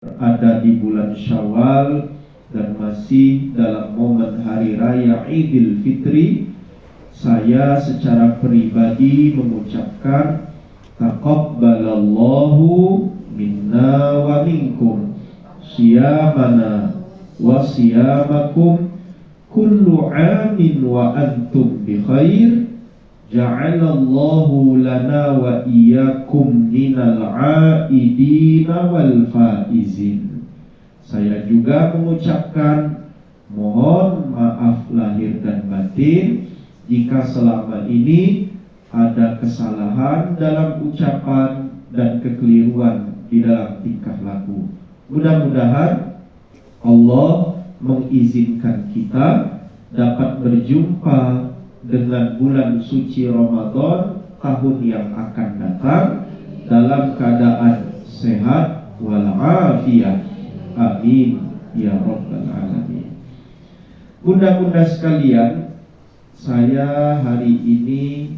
Ada di bulan Syawal dan masih dalam momen hari raya Idul Fitri, saya secara pribadi mengucapkan taqabbalallahu minna wa minkum siyamana wa siyamakum kullu amin wa antum bi khair. Ja'alallahu lana wa iyyakum minal aidina wal faizin. Saya juga mengucapkan mohon maaf lahir dan batin jika selama ini ada kesalahan dalam ucapan dan kekeliruan di dalam tingkah laku. Mudah-mudahan Allah mengizinkan kita dapat berjumpa dengan bulan suci Ramadan tahun yang akan datang dalam keadaan sehat walafiat. Amin ya rabbal alamin. Bunda-bunda sekalian, saya hari ini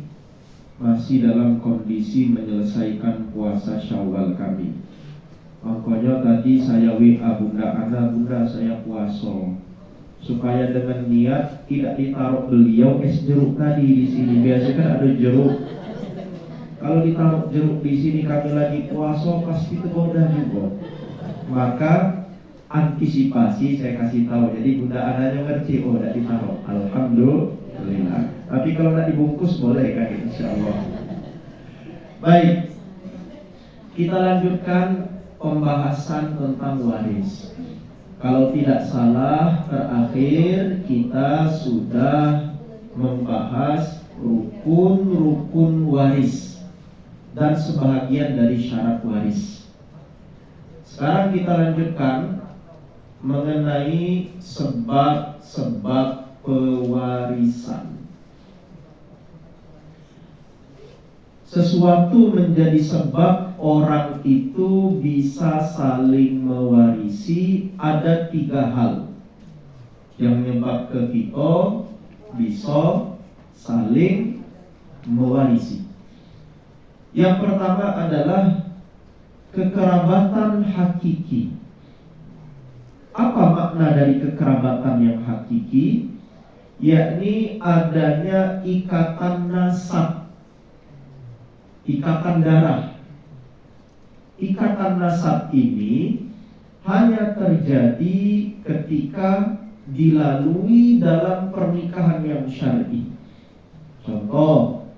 masih dalam kondisi menyelesaikan puasa Syawal kami. Makanya tadi saya WA Bunda Ana, Bunda saya puasa, supaya dengan niat tidak ditaruh beliau es jeruk tadi di sini. Biasanya kan ada jeruk. Kalau ditaruh jeruk di sini kami lagi puasa pasti tergoda juga. Maka antisipasi saya kasih tahu. Jadi Bunda Ananya ngerti, oh tidak ditaruh. Alhamdulillah. Tapi kalau tidak dibungkus boleh kan, insyaallah. Baik, kita lanjutkan pembahasan tentang waris. Kalau tidak salah, terakhir kita sudah membahas rukun-rukun waris dan sebahagian dari syarat waris. Sekarang kita lanjutkan mengenai sebab-sebab pewarisan. Sesuatu menjadi sebab orang itu bisa saling mewarisi, ada 3 hal yang menyebabkan kita bisa saling mewarisi. Yang pertama adalah kekerabatan hakiki. Apa makna dari kekerabatan yang hakiki? Yakni adanya ikatan nasab, ikatan darah. Ikatan nasab ini hanya terjadi ketika dilalui dalam pernikahan yang syar'i. Contoh,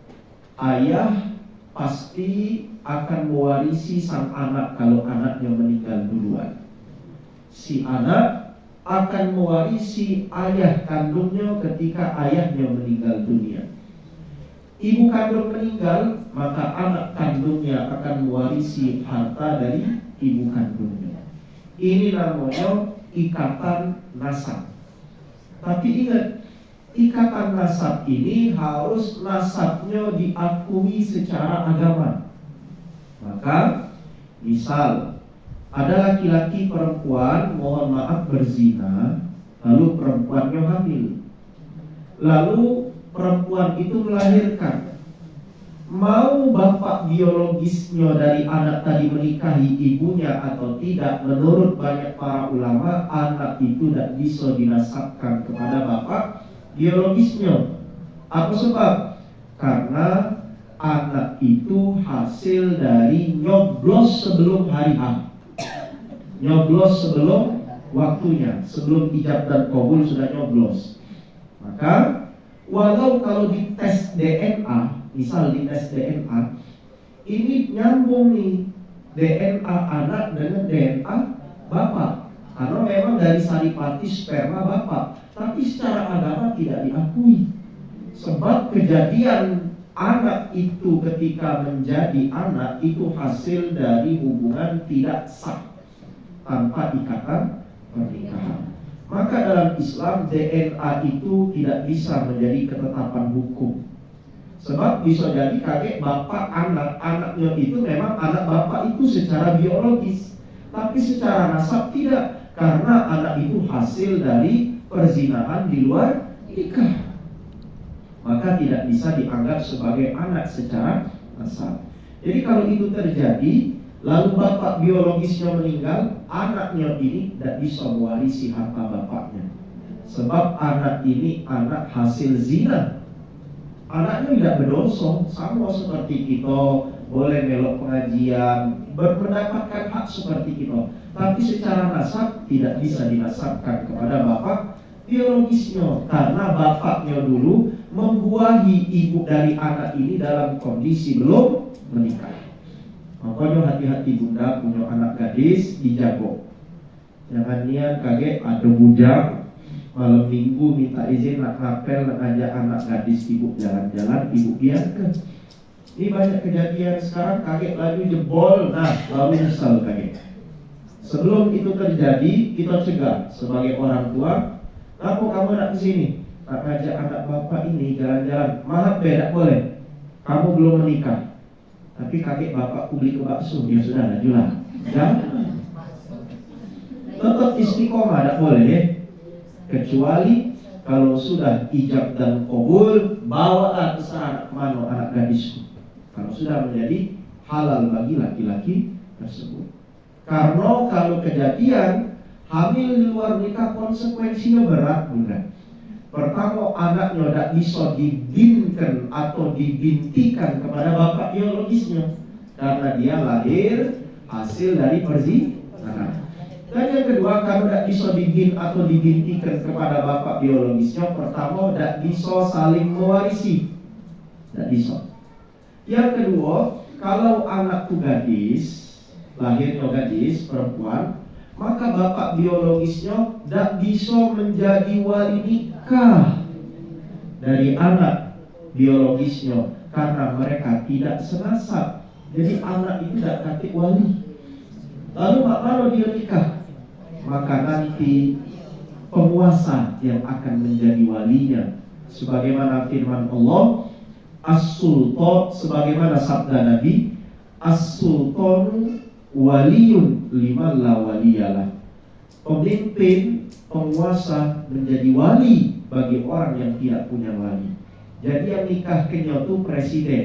ayah pasti akan mewarisi sang anak kalau anaknya meninggal duluan. Si anak akan mewarisi ayah kandungnya ketika ayahnya meninggal dunia. Ibu kandung meninggal, maka anak kandungnya akan mewarisi harta dari ibu kandungnya. Ini namanya ikatan nasab. Tapi ingat, ikatan nasab ini harus nasabnya diakui secara agama. Maka, misal ada laki-laki perempuan, mohon maaf, berzina, lalu perempuannya hamil. Lalu perempuan itu melahirkan. Mau bapak biologisnya dari anak tadi menikahi ibunya atau tidak, menurut banyak para ulama, anak itu tidak bisa dinasabkan kepada bapak biologisnya. Apa sebab? Karena anak itu hasil dari nyoblos sebelum hari H. Nyoblos sebelum waktunya, sebelum ijab dan qabul sudah nyoblos. Maka walau kalau di tes DNA, misal di tes DNA, ini nyambung nih DNA anak dengan DNA bapak, karena memang dari saripati sperma bapak, tapi secara agama tidak diakui. Sebab kejadian anak itu ketika menjadi anak itu hasil dari hubungan tidak sah tanpa ikatan pernikahan. Maka dalam Islam DNA itu tidak bisa menjadi ketetapan hukum. Sebab bisa jadi kakek bapak anaknya itu memang anak bapak itu secara biologis, tapi secara nasab tidak, karena anak itu hasil dari perzinahan di luar nikah. Maka tidak bisa dianggap sebagai anak secara nasab. Jadi kalau itu terjadi, lalu bapak biologisnya meninggal, anaknya ini tidak bisa mewarisi harta bapaknya. Sebab anak ini anak hasil zina. Anaknya tidak berdosa, sama seperti kita, boleh melok pengajian, mendapatkan hak seperti kita. Tapi secara nasab tidak bisa dinasabkan kepada bapak biologisnya, karena bapaknya dulu membuahi ibu dari anak ini dalam kondisi belum menikah. Makanya hati-hati bunda punya anak gadis, dijago. Jangan niat kaget ada bujang malam minggu minta izin nak ngapel, nak ngajak anak gadis ibu jalan-jalan, ibu biarkan. Ini banyak kejadian sekarang, kaget lagi jebol, nah lalu nyesal kaget. Sebelum itu terjadi, kita cegah sebagai orang tua. Kenapa kamu nak kesini? Nak ngajak anak bapak ini jalan-jalan. Maaf tidak boleh, kamu belum menikah. Tapi kaget bapakku beli ke bakso, ya sudah lanjutlah. Jangan. Tetap istiqomah, tidak boleh ya. Kecuali kalau sudah ijab dan qabul, bawalah terserah kemana anak gadisku. Kalau sudah menjadi halal bagi laki-laki tersebut. Karena kalau kejadian hamil di luar nikah konsekuensinya berat, bukan? Pertama, anaknya tidak bisa dibinkan atau dibintikan kepada bapak biologisnya, karena dia lahir hasil dari perzinahan. Dan yang kedua, kalau tidak bisa dibin atau dibintikan kepada bapak biologisnya, pertama tidak bisa saling mewarisi, tidak bisa. Yang kedua, kalau anak itu gadis, lahirnya gadis perempuan, maka bapak biologisnya tidak bisa menjadi wali nikah dari anak biologisnya, karena mereka tidak senasab. Jadi anak itu tidak kati wali. Lalu kalau dia nikah, maka nanti penguasa yang akan menjadi walinya, sebagaimana firman Allah, as-sultan, sebagaimana sabda Nabi, as-sultan waliyun liman la waliyalah. Pemimpin, penguasa menjadi wali bagi orang yang tidak punya wali. Jadi yang nikahnya itu presiden.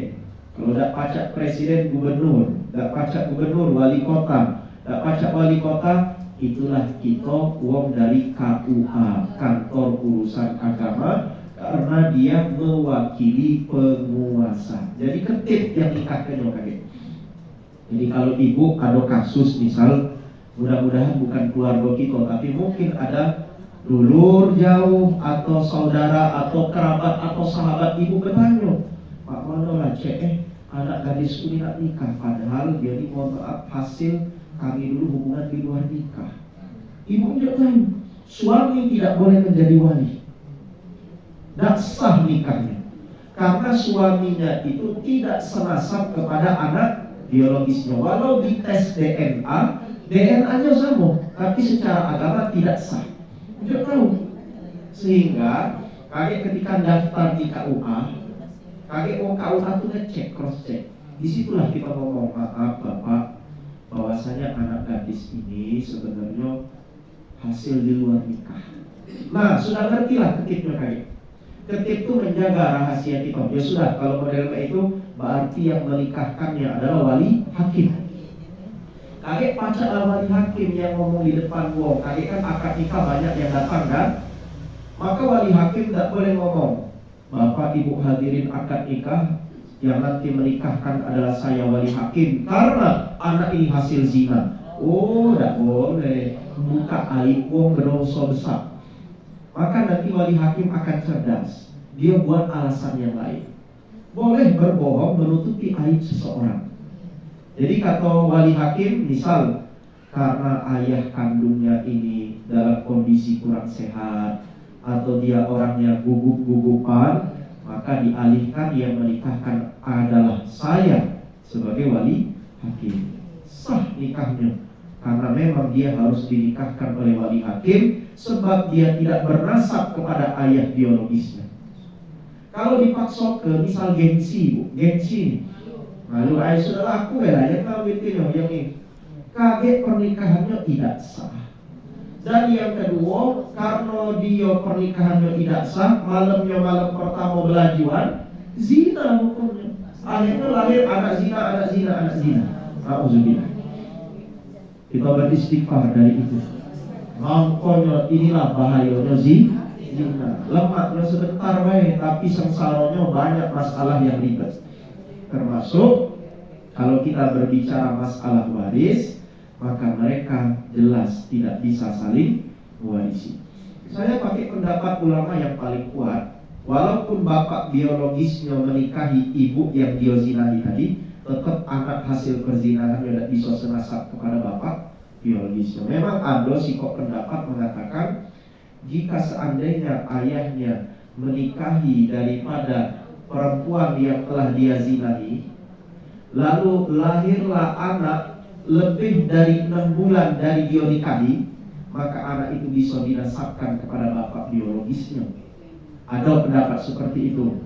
Kalau tidak pacak presiden, gubernur. Tidak pacak gubernur, wali kota. Tidak pacak wali kota, itulah kita uang dari KUA, kantor urusan agama, karena dia mewakili penguasa. Jadi ketip yang nikahnya kaget. Jadi kalau ibu ada kasus misal, mudah-mudahan bukan keluarga kita, tapi mungkin ada dulur jauh atau saudara atau kerabat atau sahabat ibu bertanya, Pak mana lah cek anak gadisku ini nak nikah, padahal dia ini mohon maaf hasil kami dulu hubungan di luar nikah. Ibu tidak tahu, suami tidak boleh menjadi wali, tidak sah nikahnya, karena suaminya itu tidak senasab kepada anak biologisnya. Walau di tes DNA, DNA-nya sama, tapi secara agama tidak sah. Tidak tahu. Sehingga kaget ketika daftar di KUA, kaget KUA itu ngecek, cross check. Disitulah kita ngomong, maaf Bapak, bahwasanya anak gadis ini sebenarnya hasil di luar nikah. Nah, sudah ngertilah ketipnya kaget. Ketip itu menjaga rahasia kita. Ya sudah, kalau model kayak itu berarti yang menikahkannya adalah wali hakim. Kaget pacak wali hakim yang ngomong di depan gua. Kaget kan akad nikah banyak yang datang kan. Maka wali hakim tidak boleh ngomong, Bapak ibu hadirin akad nikah, yang nanti menikahkan adalah saya wali hakim, karena anak ini hasil zina. Oh, tidak boleh buka aib wong berdosa besar. Maka nanti wali hakim akan cerdas. Dia buat alasan yang lain. Boleh berbohong menutupi aib seseorang. Jadi kata wali hakim, misal karena ayah kandungnya ini dalam kondisi kurang sehat, atau dia orangnya gugup-gugupan, maka dialihkan yang menikahkan adalah saya sebagai wali hakim. Sah nikahnya, karena memang dia harus dinikahkan oleh wali hakim, sebab dia tidak bernasab kepada ayah biologisnya. Kalau dipaksa ke misal gengsi, bu, gengsi, lalu ayah sudah laku ya, yang kawinnya yang ini, kaget pernikahannya tidak sah. Dan yang kedua, karena dia pernikahannya tidak sah, malamnya malam pertama belajuan, zina hukumnya. Akhirnya lahir anak zina, anak zina, anak zina. Alhamdulillah. Kita beristighfar dari itu. Mangkonyo inilah bahayanya zina. Lemaknya sebentar baik, tapi sengsaranya banyak masalah yang ribet. Termasuk kalau kita berbicara masalah waris, maka mereka jelas tidak bisa saling mewarisi. Saya pakai pendapat ulama yang paling kuat. Walaupun bapak biologisnya menikahi ibu yang dia zinahi tadi, tetap anak hasil perzinahan tidak bisa senasab kepada bapak biologisnya. Memang ada sikap pendapat mengatakan jika seandainya ayahnya menikahi daripada perempuan yang telah dia zinahi, lalu lahirlah anak lebih dari 6 bulan dari dia nikahi, maka anak itu bisa dinasabkan kepada bapak biologisnya. Ada pendapat seperti itu.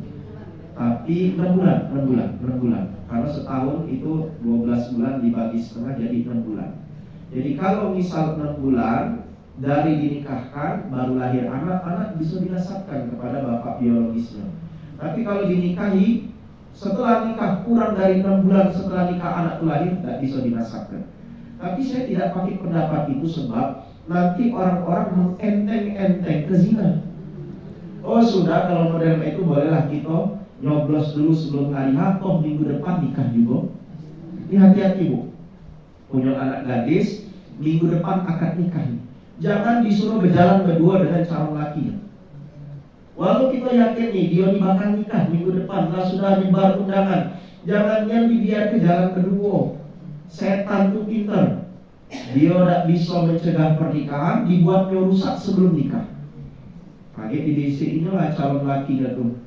Tapi 6 bulan. Karena setahun itu 12 bulan dibagi setengah jadi 6 bulan. Jadi kalau misal 6 bulan dari dinikahkan baru lahir anak bisa dinasabkan kepada bapak biologisnya. Tapi kalau dinikahi setelah nikah kurang dari 6 bulan setelah nikah anak itu lahir, tidak bisa dinasabkan. Tapi saya tidak pakai pendapat itu sebab nanti orang-orang mengenteng-enteng ke zina. Oh sudah, kalau model itu bolehlah kita nyoblos dulu sebelum hari H, toh minggu depan nikah juga. Ini hati-hati bu, punya anak gadis minggu depan akad nikah. Jangan disuruh berjalan berdua dengan calon laki. Walau kita yakin nih dia bakal nikah minggu depan, lah sudah nyebar undangan, jangan dibiar ke jalan kedua. Setan tuh pinter, dia tidak bisa mencegah pernikahan, dibuatnya rusak sebelum nikah. Kaget di DC ini lah calon laki tuh.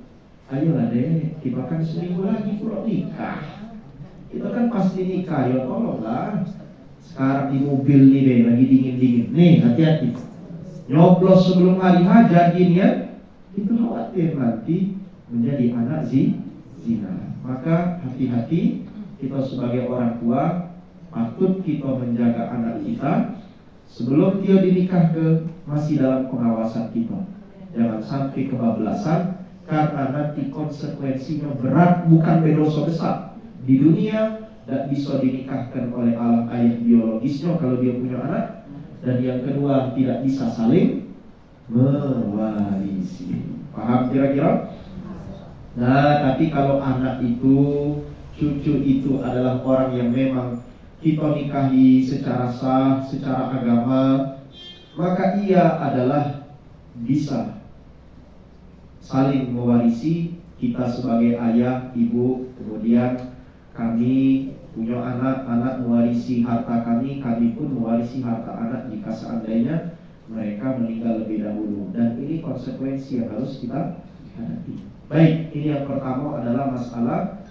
Ayolah deh, kita kan seminggu lagi pulang nikah. Kita kan pasti nikah, ya tolonglah. Sekarang di mobil nih deh, lagi dingin-dingin. Nih, hati-hati. Nyoblos sebelum hari H jadi niat, itu khawatir nanti menjadi anak zina. Maka hati-hati, kita sebagai orang tua patut kita menjaga anak kita sebelum dia dinikah masih dalam pengawasan kita. Jangan sampai kebablasan, karena nanti konsekuensinya berat, bukan berdosa besar. Di dunia tidak bisa dinikahkan oleh alam ayah biologisnya kalau dia punya anak, dan yang kedua tidak bisa saling mewarisi. Paham kira-kira? Nah, tapi kalau anak itu, cucu itu adalah orang yang memang kita nikahi secara sah, secara agama, maka ia adalah bisa saling mewarisi kita sebagai ayah, ibu. Kemudian kami punya anak mewarisi harta kami pun mewarisi harta anak jika seandainya mereka meninggal lebih dahulu. Dan ini konsekuensi yang harus kita hadapi. Baik, ini yang pertama adalah masalah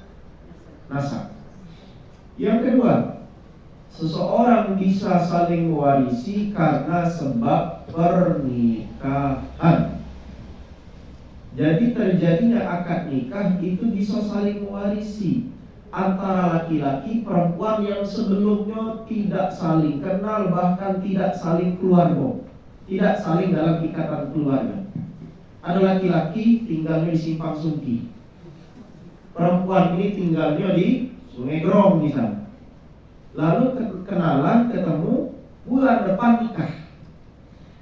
nasab. Yang kedua, seseorang bisa saling mewarisi karena sebab pernikahan. Jadi terjadinya akad nikah itu bisa saling mewarisi antara laki-laki perempuan yang sebelumnya tidak saling kenal, bahkan tidak saling keluarga, tidak saling dalam ikatan keluarga. Ada laki-laki tinggalnya di Simpang Sungki, perempuan ini tinggalnya di Sungai Grong misalnya. Lalu kenalan, ketemu, bulan depan nikah.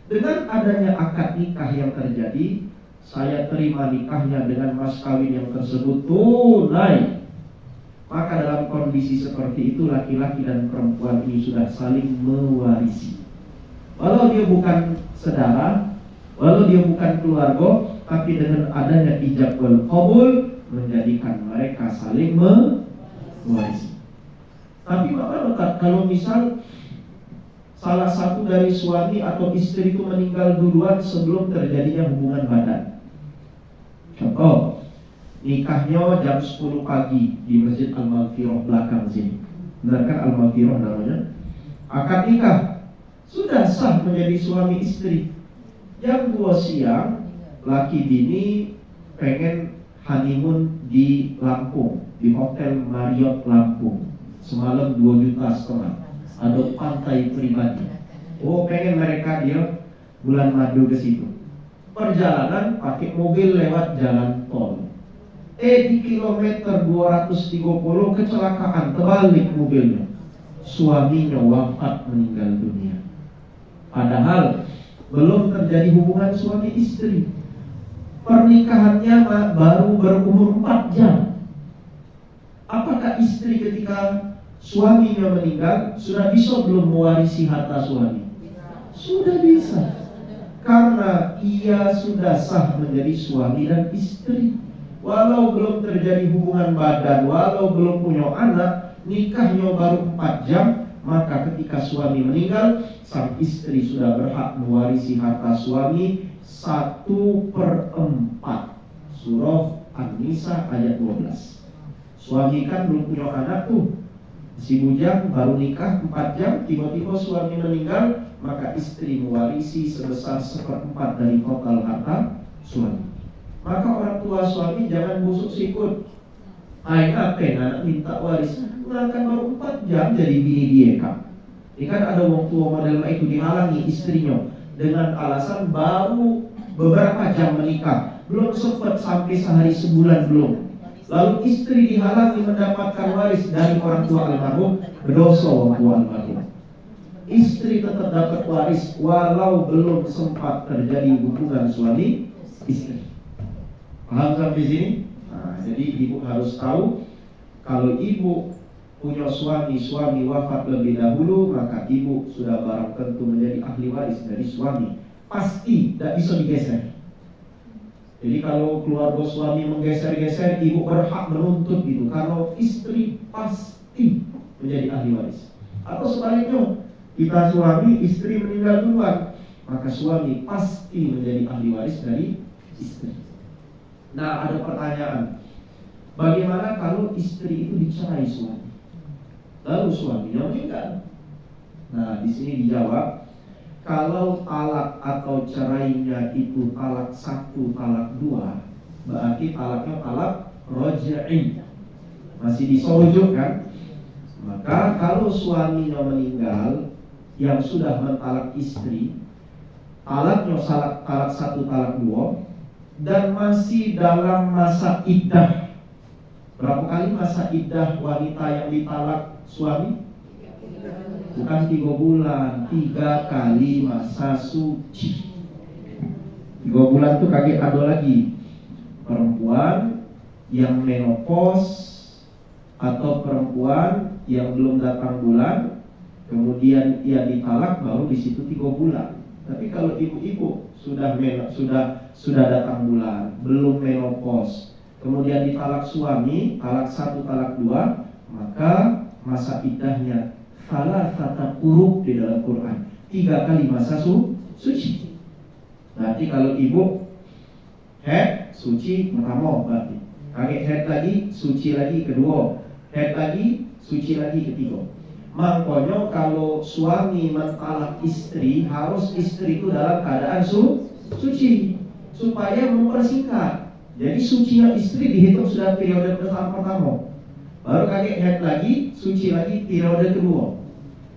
Dengan adanya akad nikah yang terjadi, saya terima nikahnya dengan mas kawin yang tersebut tunai. Maka dalam kondisi seperti itu laki-laki dan perempuan ini sudah saling mewarisi. Walau dia bukan saudara, walau dia bukan keluarga, tapi dengan adanya ijab wal qabul menjadikan mereka saling mewarisi. Tapi maka kalau misal salah satu dari suami atau istri itu meninggal duluan sebelum terjadinya hubungan badan. Contoh, nikahnya jam 10 pagi di Masjid Al-Maghfirah belakang sini. Benar kan Al-Maghfirah namanya? Akad nikah sudah sah menjadi suami istri. Jam 2 siang laki bini pengen honeymoon di Lampung, di Hotel Marriott Lampung. Semalam 2,5 juta. Ada pantai pribadi. Oh, pengen mereka dia bulan madu ke situ. Perjalanan pakai mobil lewat jalan tol. Di kilometer 230 kecelakaan, terbalik mobilnya. suaminya wafat meninggal dunia. Padahal belum terjadi hubungan suami istri. Pernikahannya baru berumur 4 jam. Apakah istri ketika suaminya meninggal sudah bisa belum mewarisi harta suami? Sudah bisa. Karena ia sudah sah menjadi suami dan istri. Walau belum terjadi hubungan badan, walau belum punya anak, nikahnya baru 4 jam, maka ketika suami meninggal, sang istri sudah berhak mewarisi harta suami 1/4. Surah An-Nisa ayat 12. Suami kan belum punya anak tuh, si bujang baru nikah 4 jam, tiba-tiba suami meninggal, maka istri mewarisi sebesar 1/4 dari total harta suami. Maka orang tua suami jangan busuk sikut. Anak minta waris, kan baru 4 jam jadi bini dia kan. Ini kan ada orang tua model itu dihalangi istrinya dengan alasan baru beberapa jam menikah, belum sempat sampai sehari sebulan belum. Lalu istri dihalangi mendapatkan waris dari orang tua almarhum, berdosa orang tua almarhum. Istri tetap dapat waris walau belum sempat terjadi hubungan suami istri. Paham sampai sini? Nah, jadi ibu harus tahu kalau ibu punya suami wafat lebih dahulu, maka ibu sudah barang tentu menjadi ahli waris dari suami. Pasti tidak bisa digeser. Jadi kalau keluarga suami menggeser-geser, ibu berhak menuntut gitu. Kalau istri pasti menjadi ahli waris. Atau sebaliknya, kita suami, istri meninggal duluan, maka suami pasti menjadi ahli waris dari istri. Nah, ada pertanyaan, bagaimana kalau istri itu dicerai suami, lalu suaminya meninggal? Nah, di sini dijawab, kalau talak atau cerainya itu talak 1, talak 2, berarti talaknya talak raj'i, masih bisa rujuk kan? Maka kalau suaminya meninggal yang sudah mentalak istri, talaknya talak 1, talak 2, dan masih dalam masa iddah. Berapa kali masa iddah wanita yang ditalak suami? Bukan 3 bulan, 3 kali masa suci. 3 bulan tuh kaki ada lagi. Perempuan yang menopause atau perempuan yang belum datang bulan, kemudian ia ditalak, baru di situ 3 bulan. Tapi kalau ibu-ibu sudah datang bulan, belum menopause, kemudian ditalak suami, talak 1, talak 2, maka masa iddahnya salasata quru di dalam Quran, 3 kali masa suci. Berarti kalau ibu head suci pertama, berarti kaget head lagi, suci lagi kedua, head lagi, suci lagi ketiga. Makanya kalau suami mentalak istri, harus istri itu dalam keadaan suci, supaya mempersingkat. Jadi sucinya istri dihitung sudah periode pertama, baru kaget head lagi, suci lagi periode kedua,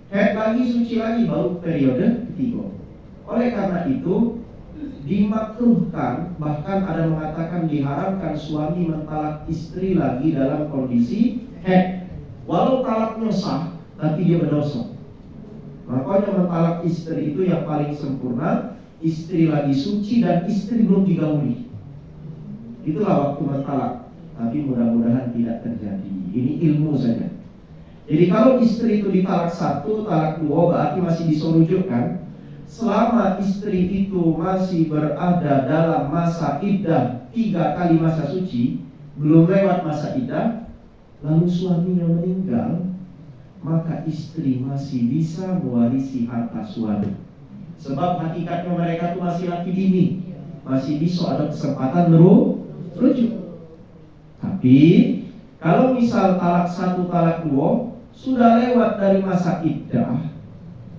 head lagi, suci lagi, baru periode ketiga. Oleh karena itu dimakruhkan, bahkan ada mengatakan diharamkan suami mentalak istri lagi dalam kondisi head, walau talaknya sah, tapi dia berdosa. Makanya mentalak istri itu yang paling sempurna, istri lagi suci dan istri belum digauli. Itulah waktu mentalak. Tapi mudah-mudahan tidak terjadi. Ini ilmu saja. Jadi kalau istri itu ditalak 1, talak 2, berarti masih bisa rujuk kan? Selama istri itu masih berada dalam masa iddah 3 kali masa suci, belum lewat masa iddah, lalu suaminya meninggal, maka istri masih bisa mewarisi harta suami. Sebab hakikatnya mereka itu masih laki bini, masih bisa ada kesempatan merujuk. Tapi kalau misal talak 1, talak 2 sudah lewat dari masa iddah,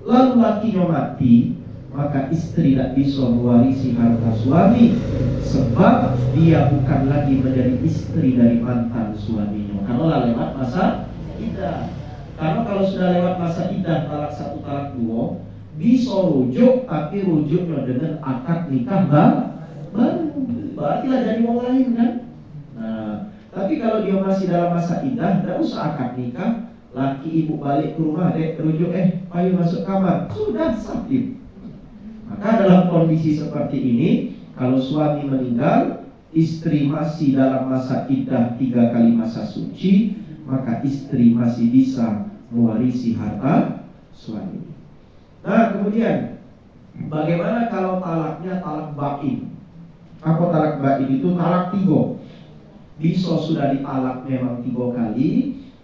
lalu lakinya mati, maka istri tidak bisa mewarisi harta suami, sebab dia bukan lagi menjadi istri dari mantan suaminya karena lewat masa iddah. Karena kalau sudah lewat masa iddah talak 1, talak 2, bisa rujuk, tapi rujuknya dengan akad nikah baru, berarti lah jadi orang lain kan. Nah, tapi kalau dia masih dalam masa iddah, tidak usah akad nikah, Laki ibu balik ke rumah, dek rujuk, ayo masuk kamar, sudah sakit. Maka dalam kondisi seperti ini, kalau suami meninggal, istri masih dalam masa iddah 3 kali masa suci, maka istri masih bisa mewarisi harta suami. Nah kemudian, bagaimana kalau talaknya talak bain? Apa talak bain itu? Talak tiga. Bisa sudah ditalak memang 3 kali,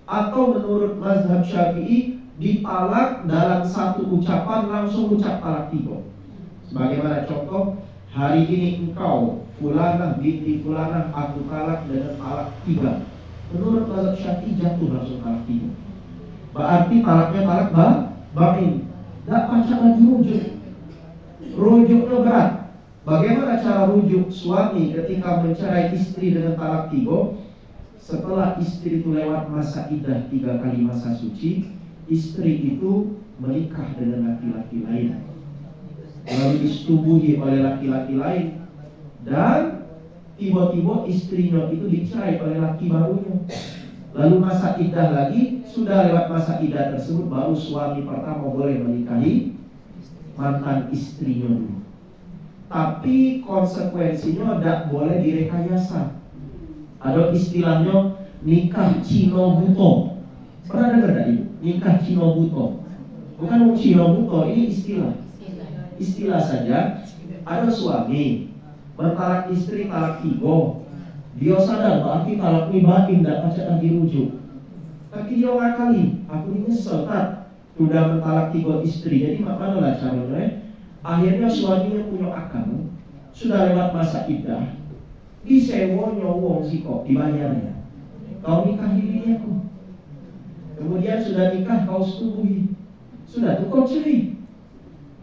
atau menurut mazhab Syafi'i ditalak dalam satu ucapan langsung ucap talak 3. Bagaimana contoh? Hari ini engkau fulanah binti fulanah aku talak dengan talak 3. Menurut mazhab Syafi'i jatuh langsung talak 3. Berarti talaknya talak bain. Tak pacak lagi rujuk. Rujuknya berat. Bagaimana cara rujuk suami ketika mencerai istri dengan talak 3? Setelah istri itu lewat masa iddah 3 kali masa suci, istri itu menikah dengan laki-laki lain, lalu disetubuhi oleh laki-laki lain, dan tiba-tiba istrinya itu dicerai oleh laki barunya. Lalu masa iddah lagi, sudah lewat masa iddah tersebut, baru suami pertama boleh menikahi mantan istrinya dulu. Tapi konsekuensinya tidak boleh direkayasa. Ada istilahnya nikah Cino buto. Pernah dengar tak ibu? Nikah Cino buto. Bukan Cino buto, ini istilah saja. Ada suami mentalak istri talak 3. Dia sadar berarti talak ini batin, tidak pacak lagi rujuk. Tapi dia ngakali, aku ini nyesel tak sudah mentalak 3 istri. Jadi mana caranya? Akhirnya suaminya punya akal, sudah lewat masa iddah, disewonya wong si kok dibayarnya. Kau nikahi diri aku, kemudian sudah nikah kau setubuhi, sudah tuh kau cerai.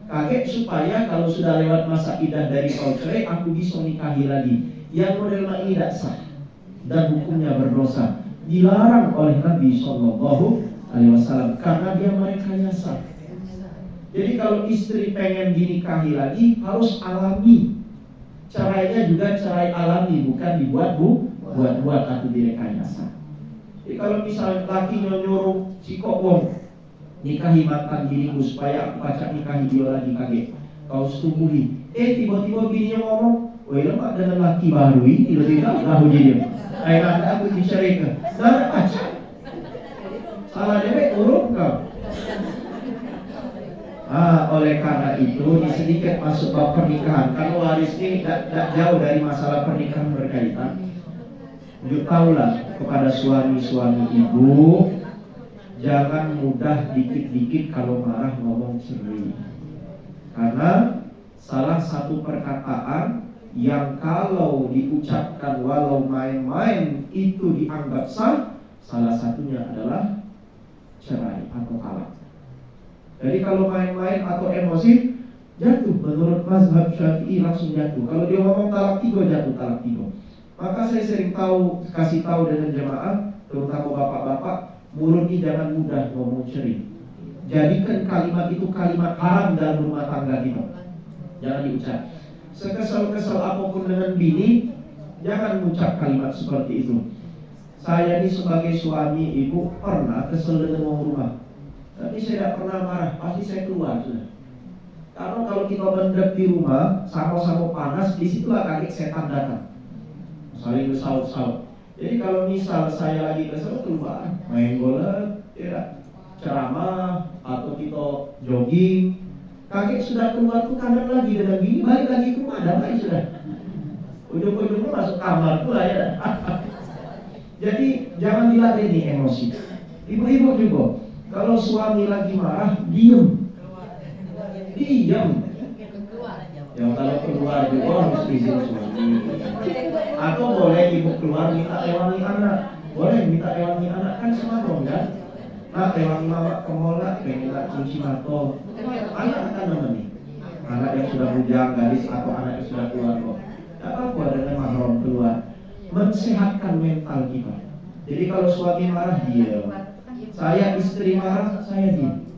Kaget supaya kalau sudah lewat masa iddah dari kau cerai, aku bisa nikahi lagi. Yang model ini tidak sah dan hukumnya berdosa, dilarang oleh Nabi SAW karena dia merekayasa. Jadi kalau istri pengen dinikahi lagi harus alami. Caranya juga cerai alami, bukan buat-buat atau direkayasa. Jadi kalau misalnya lakinya nyuruh si kok wong nikahi mantan diriku supaya aku pacak nikahi dia lagi, kaget kau setubuhi. Tiba-tiba bininya ngomong, woi lemak dengan laki baru ini, tiba-tiba lahu dia. Akhirnya aku diceraikan. Dah pacak. Salah dewek urut kau. Oleh karena itu ini sedikit masuk bab pernikahan. Kalau waris ini tidak jauh dari masalah pernikahan berkaitan. Tahulah kepada suami-suami ibu, jangan mudah dikit-dikit kalau marah ngomong cerai. Karena salah satu perkataan yang kalau diucapkan walau main-main itu dianggap sah, salah satunya adalah cerai atau talak. Jadi kalau main-main atau emosi jatuh, menurut mazhab Syafi'i langsung jatuh. Kalau dia ngomong talak 3 jatuh talak 3. Maka saya sering kasih tahu dengan jemaah, terutama bapak-bapak, mulut ini jangan mudah ngomong cerai. Jadikan kalimat itu kalimat haram dalam rumah tangga kita. Jangan diucap. Sekesal-kesal apapun dengan bini, jangan mengucap kalimat seperti itu. Saya ini sebagai suami ibu pernah kesel dengan orang rumah, tapi saya tidak pernah marah, pasti saya keluar sudah. Karena kalau kita mendek di rumah, sama-sama panas, disitulah kaget setan datang, saling bersaut-saut. Jadi kalau misal saya lagi kesel keluar, main bola, tidak ceramah, atau kita jogging, kaget sudah keluar tuh kandang lagi dengan gini, balik lagi ke rumah, damai sudah. Ujung-ujungnya masuk kamar pula ya. Jadi jangan diladeni emosi. Ibu-ibu juga, kalau suami lagi marah, diam. Ya kalau keluar juga harus izin suami. Atau boleh ibu keluar minta ewangi anak. Boleh minta ewangi anak, kan semakom kan? Nah, ewangi mama ke mall lah, pengen lah cuci mata. Anak kan namanya. Anak yang sudah bujang, gadis atau anak yang sudah keluar kok. Tidak apa-apa dengan mahram keluar. Mensehatkan mental kita. Jadi kalau suami marah diam. Saya istri marah, saya diam.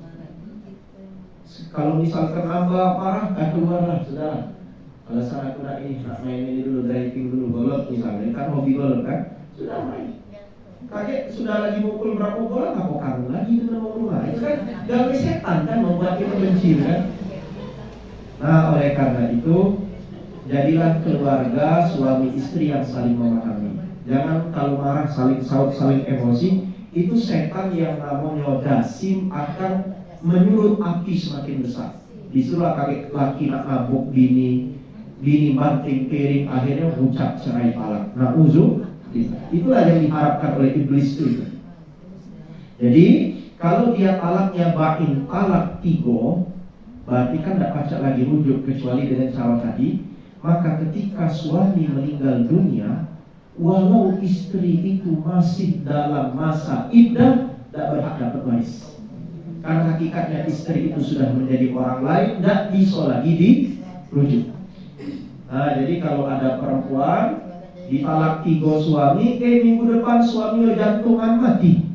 Kalau misalkan hamba marah, keluarlah saudara. Alasan aku nak main ini dulu, driving dulu, golf misalnya, kan hobi golf kan, sudah main. kakek sudah lagi mukul berapa bola, nggak mau kamu lagi dengan mulai. Itu kan gawe setan kan, membuat kita benci kan. Nah, oleh karena itu jadilah keluarga suami istri yang saling memahami. Jangan kalau marah saling saut, saling emosi. Itu setan yang namanya dasim akan menyulut api semakin besar. Disuruh kakek laki nak mabuk bini banting piring, akhirnya ucap cerai talak. Nah, itulah yang diharapkan oleh iblis itu. Jadi kalau dia talaknya bain talak 3, berarti kan tidak pacak lagi rujuk kecuali dengan cara tadi. Maka ketika suami meninggal dunia, walau istri itu masih dalam masa iddah, tidak berhak dapat waris. Karena hakikatnya istri itu sudah menjadi orang lain, tidak bisa lagi dirujuk. Nah, jadi kalau ada perempuan ditalak 3 suami, minggu depan suaminya jantungan mati,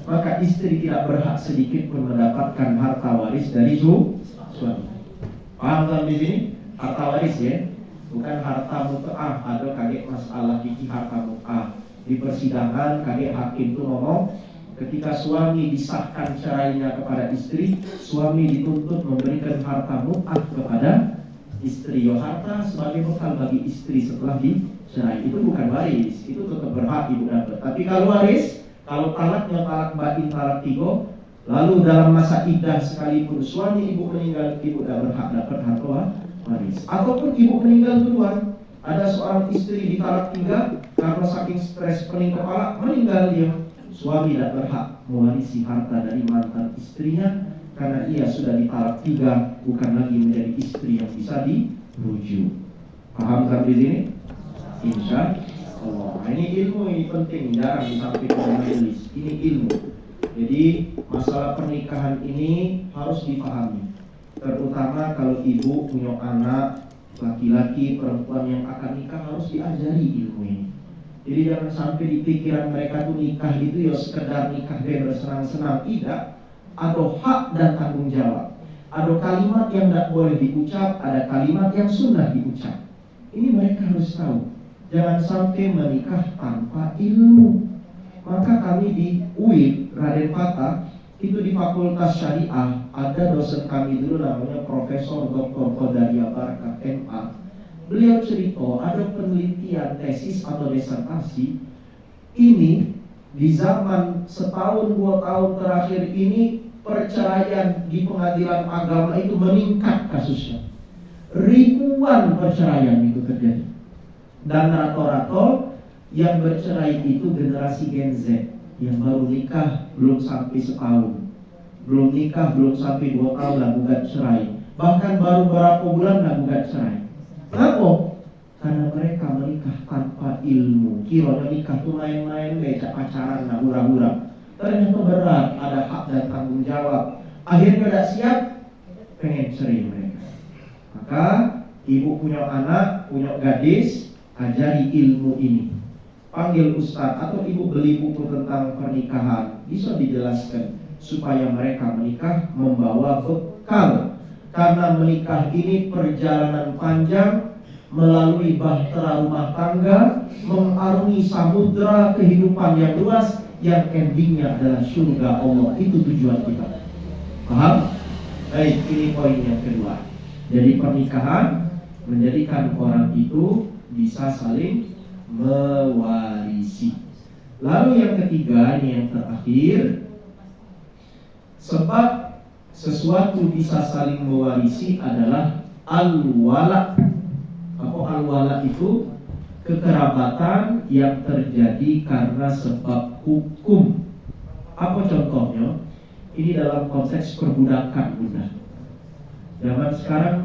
maka istri tidak berhak sedikit pun mendapatkan harta waris dari suami. Paham kan di sini? Harta waris ya, bukan harta mut'ah. Ada kakek masalah fikih harta mut'ah. Di persidangan kakek hakim itu ngomong, ketika suami disahkan cerainya kepada istri, suami dituntut memberikan harta mut'ah kepada istri. Harta sebagai bekal bagi istri setelah dicerai. Itu bukan waris, itu tetap berhak ibu dapat. Tapi kalau waris, kalau talaknya talak batin talak 3, lalu dalam masa iddah sekalipun suami ibu meninggal, ibu tidak berhak dapat harta waris. Ataupun ibu meninggal duluan, ada seorang istri ditalak 3 karena saking stres pening kepala, meninggal dia. Suami tidak berhak mewarisi harta dari mantan istrinya karena ia sudah ditalak 3, bukan lagi menjadi istri yang bisa dirujuk. Paham sampai sini? Insya Allah. Nah, ini ilmu, ini penting, jarang disampaikan majelis. Ini ilmu. Jadi masalah pernikahan ini harus dipahami. Terutama kalau ibu punya anak laki-laki, perempuan yang akan nikah, harus diajari ilmu ini. Jadi jangan sampai di pikiran mereka tuh nikah itu ya sekedar nikah bersenang-senang. Tidak. Ada hak dan tanggung jawab. Ada kalimat yang tidak boleh diucap, ada kalimat yang sunnah diucap. Ini mereka harus tahu. Jangan sampai menikah tanpa ilmu. Maka kami di UIN Raden Fatah itu di Fakultas Syariah ada dosen kami dulu namanya Profesor Dr. Qadariyah Barakat MA. Beliau cerita ada penelitian tesis atau disertasi ini di zaman setahun 2 tahun terakhir ini, perceraian di pengadilan agama itu meningkat kasusnya. Ribuan perceraian itu terjadi. Dan rata-rata yang bercerai itu generasi Gen Z yang baru nikah belum sampai setahun, belum nikah belum sampai 2 tahun lah gugat cerai, bahkan baru berapa bulan lah gugat cerai. Kenapa? Karena mereka menikah tanpa ilmu. Kiranya nikah tuh main-main, becak pacaran, nah hura-hura. Ternyata berat, ada hak dan tanggung jawab. Akhirnya tidak siap, pengen cerai mereka. Maka ibu punya anak, punya gadis, ajari ilmu ini. Panggil ustaz atau ibu beli buku tentang pernikahan, bisa dijelaskan supaya mereka menikah membawa bekal. Karena menikah ini perjalanan panjang, melalui bahtera rumah tangga, mengarungi samudra kehidupan yang luas, yang endingnya adalah surga Allah. Itu tujuan kita. Paham? Baik, ini poin yang kedua. Jadi pernikahan menjadikan orang itu bisa saling mewarisi. Lalu yang ketiga, ini yang terakhir, sebab sesuatu bisa saling mewarisi adalah al-wala. Apa al-wala itu? Kekerabatan yang terjadi karena sebab hukum. Apa contohnya? Ini dalam konteks perbudakan, Bunda. Zaman sekarang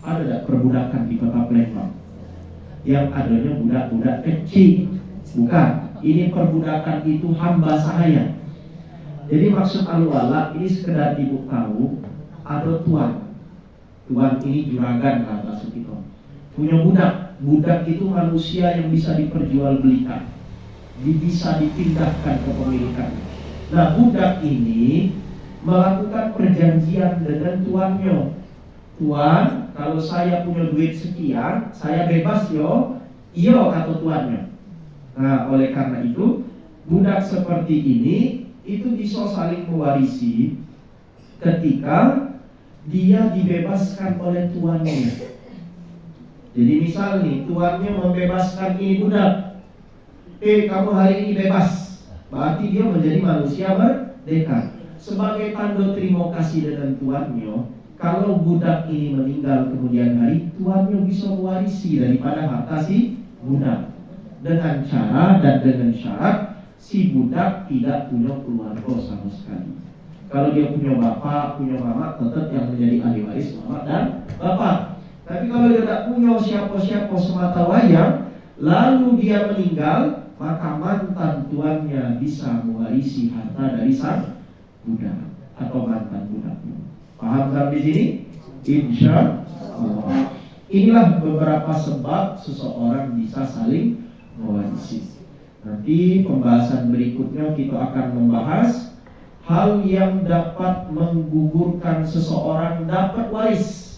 ada tidak perbudakan di kota Palembang? Yang adanya budak-budak kecil. Bukan. Ini perbudakan itu hamba sahaya. Jadi maksud al-wala ini sekedar ibu tahu, ada tuan. Tuan ini juragan kata Sukito. Punya budak. Budak itu manusia yang bisa diperjualbelikan, bisa dipindahkan ke pemilikan. Nah, budak ini melakukan perjanjian dengan tuannya. Tuan, kalau saya punya duit sekian, saya bebas yo. Iya kata tuannya. Nah, oleh karena itu budak seperti ini itu bisa saling mewarisi ketika dia dibebaskan oleh tuannya. Jadi misal nih, tuannya membebaskan ini budak, kamu hari ini bebas, berarti dia menjadi manusia merdeka. Sebagai tanda terima kasih dengan tuannya, kalau budak ini meninggal kemudian hari, tuannya bisa mewarisi daripada harta si budak, dengan cara dan dengan syarat si budak tidak punya keluarga sama sekali. Kalau dia punya bapak, punya mama, tetap yang menjadi ahli waris mama dan bapak. Tapi kalau dia tidak punya siapa-siapa semata wayang, lalu dia meninggal, maka mantan tuannya bisa mewarisi harta dari sang budak atau mantan budaknya. Paham sampai sini? Insya Allah. Inilah beberapa sebab seseorang bisa saling mewarisi. Nanti pembahasan berikutnya kita akan membahas hal yang dapat menggugurkan seseorang dapat waris.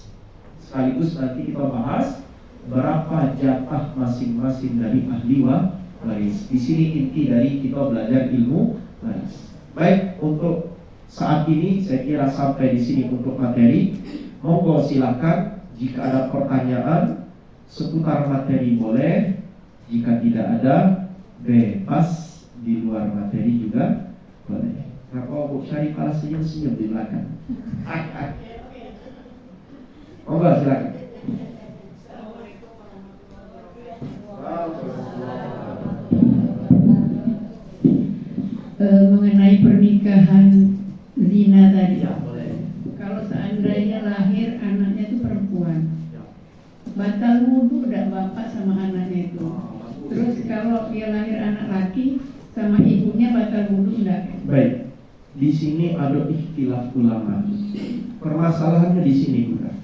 Sekaligus nanti kita bahas berapa jatah masing-masing dari ahli waris. Di sini inti dari kita belajar ilmu waris. Baik, untuk saat ini saya kira sampai di sini untuk materi. Monggo silakan jika ada pertanyaan seputar materi boleh. Jika tidak ada, bebas di luar materi juga boleh. Kenapa Bu Syarifah senyum-senyum di belakang? Monggo silakan. Mengenai pernikahan zina tadi, Ya, boleh. kalau seandainya lahir anaknya itu perempuan, Ya. batal wudhu tidak bapak sama anaknya itu. Terus kalau dia lahir anak laki sama ibunya batal wudhu enggak? Baik, di sini ada ikhtilaf ulama. Permasalahannya di sini bukan.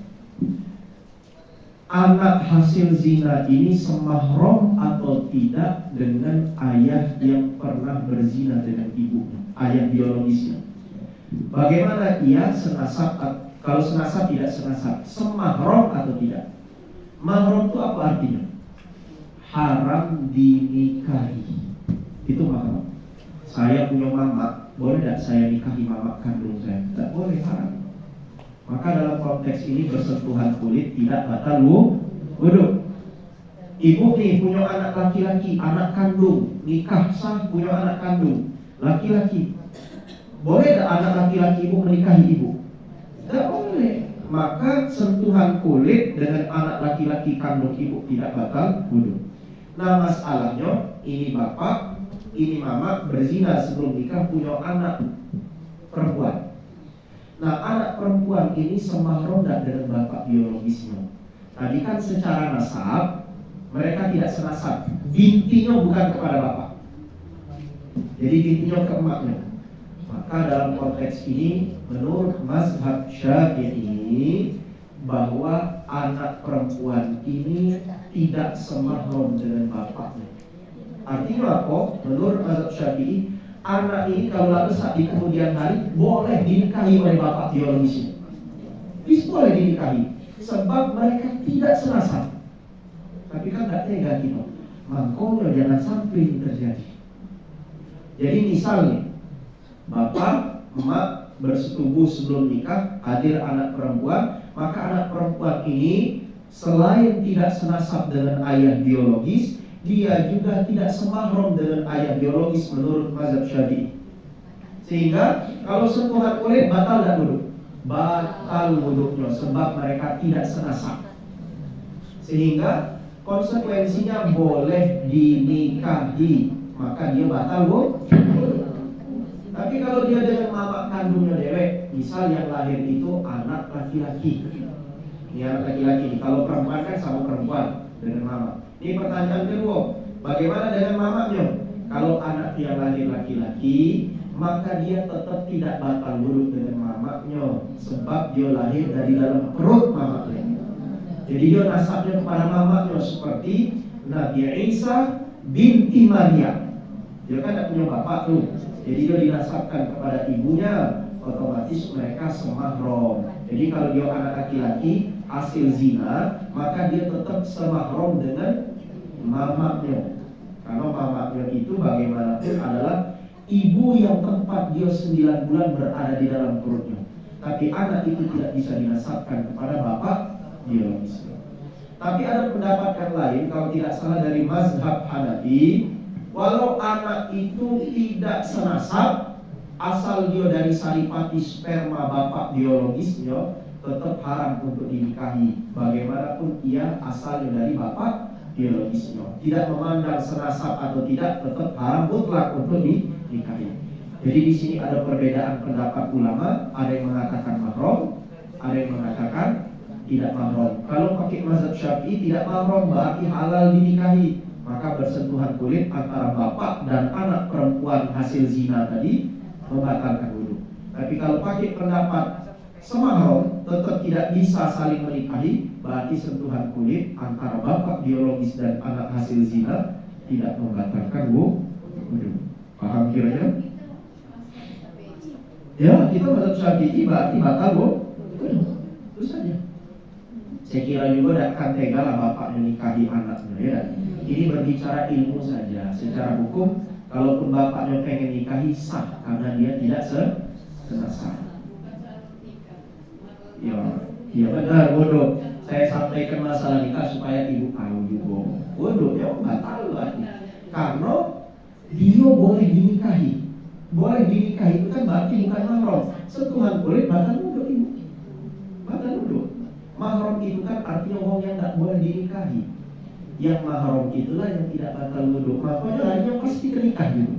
Anak hasil zina ini semahram atau tidak dengan ayah yang pernah berzina dengan ibunya, ayah biologisnya. Bagaimana ia senasab? Kalau senasab tidak senasab, semahram atau tidak? Mahram itu apa artinya? Haram dinikahi. Itu mahram. Saya punya mama, boleh tidak saya nikahi mama kandung saya? Tidak boleh, haram. Maka dalam konteks ini bersentuhan kulit tidak batal wudhu. Ibu nih punya anak laki-laki, anak kandung, nikah sah punya anak kandung laki-laki. Boleh tidak anak laki-laki ibu menikahi ibu? Tidak boleh. Maka sentuhan kulit dengan anak laki-laki kandung ibu tidak batal wudhu. Nah masalahnya, ini bapak, ini mama berzina sebelum nikah punya anak perempuan. Nah anak perempuan ini semahram dengan bapak biologisnya. Tadi kan secara nasab mereka tidak senasab. Bintinya bukan kepada bapak, jadi bintinya ke emaknya. Maka dalam konteks ini menurut mazhab Syafi'i bahwa anak perempuan ini tidak semahram dengan bapaknya. Artinya apa? Menurut mazhab Syafi'i, anak ini kalau lalu saat di kemudian hari boleh dinikahi oleh bapak biologisnya. Bisa boleh dinikahi, sebab mereka tidak senasab. Tapi kan tidak tega kita. Makanya jangan sampai ini terjadi. Jadi misalnya bapak, emak bersetubuh sebelum nikah, hadir anak perempuan, maka anak perempuan ini selain tidak senasab dengan ayah biologis, dia juga tidak semahram dengan ayah biologis menurut mazhab Syafi'i. Sehingga kalau sentuhan kulit batal tidak wudhu? Batal wudhunya, sebab mereka tidak senasab. Sehingga konsekuensinya boleh dinikahi, maka dia batal wudhu. Tapi kalau dia dengan mama kandungnya dewek, misal yang lahir itu anak laki-laki, ini anak laki-laki. Kalau perempuan kan sama perempuan dengan mama. Ini pertanyaan kedua, bagaimana dengan mamanya? Kalau anak yang lahir laki-laki, maka dia tetap tidak batal wudhu dengan mamanya, sebab dia lahir dari dalam perut mamanya. Jadi dia nasabnya kepada mamanya seperti Nabi Isa binti Maria. Dia kan tidak punya bapak tuh, jadi dia dinasabkan kepada ibunya, otomatis mereka semahram. Jadi kalau dia anak laki-laki hasil zina, maka dia tetap semahram dengan mamanya. Karena mamanya itu bagaimanapun adalah ibu yang tempat dia 9 bulan berada di dalam perutnya. Tapi anak itu tidak bisa dinasabkan kepada bapak biologisnya. Tapi ada pendapat yang lain, kalau tidak salah dari mazhab Hanafi, walau anak itu tidak senasab, asal dia dari saripati sperma bapak biologisnya, tetap haram untuk dinikahi. Bagaimanapun ia asalnya dari bapak biologisnya, tidak memandang senasab atau tidak, tetap haram mutlak untuk dinikahi. Jadi di sini ada perbedaan pendapat ulama, ada yang mengatakan mahram, ada yang mengatakan tidak mahram. Kalau pakai mazhab Syafi'i tidak mahram berarti halal dinikahi, maka bersentuhan kulit antara bapak dan anak perempuan hasil zina tadi membatalkan wudu. Tapi kalau pakai pendapat semahram, tetap tidak bisa saling menikahi, berarti sentuhan kulit antara bapak biologis dan anak hasil zina tidak membatalkan wudu. Paham kiranya? Ya, kita mazhab Syafi'i berarti batal wudu. Itu saja. Saya kira juga tidak akan tega lah bapak menikahi anaknya ya. Ini berbicara ilmu saja. Secara hukum, kalaupun bapaknya pengen nikahi sah karena dia tidak senasab. Ya benar, bodoh. Saya sampaikan masalah nikah supaya ibu tahu juga. Bodoh, ya batal berarti. Karena dia boleh dinikahi. Boleh dinikahi itu kan berarti bukan mahram. Sentuhan kulit batal wudu ibu. Batal wudu. Mahram itu kan artinya orang yang tidak boleh dinikahi. Yang mahram itulah yang tidak batal wudu. Makanya lainnya pasti kenikah gitu.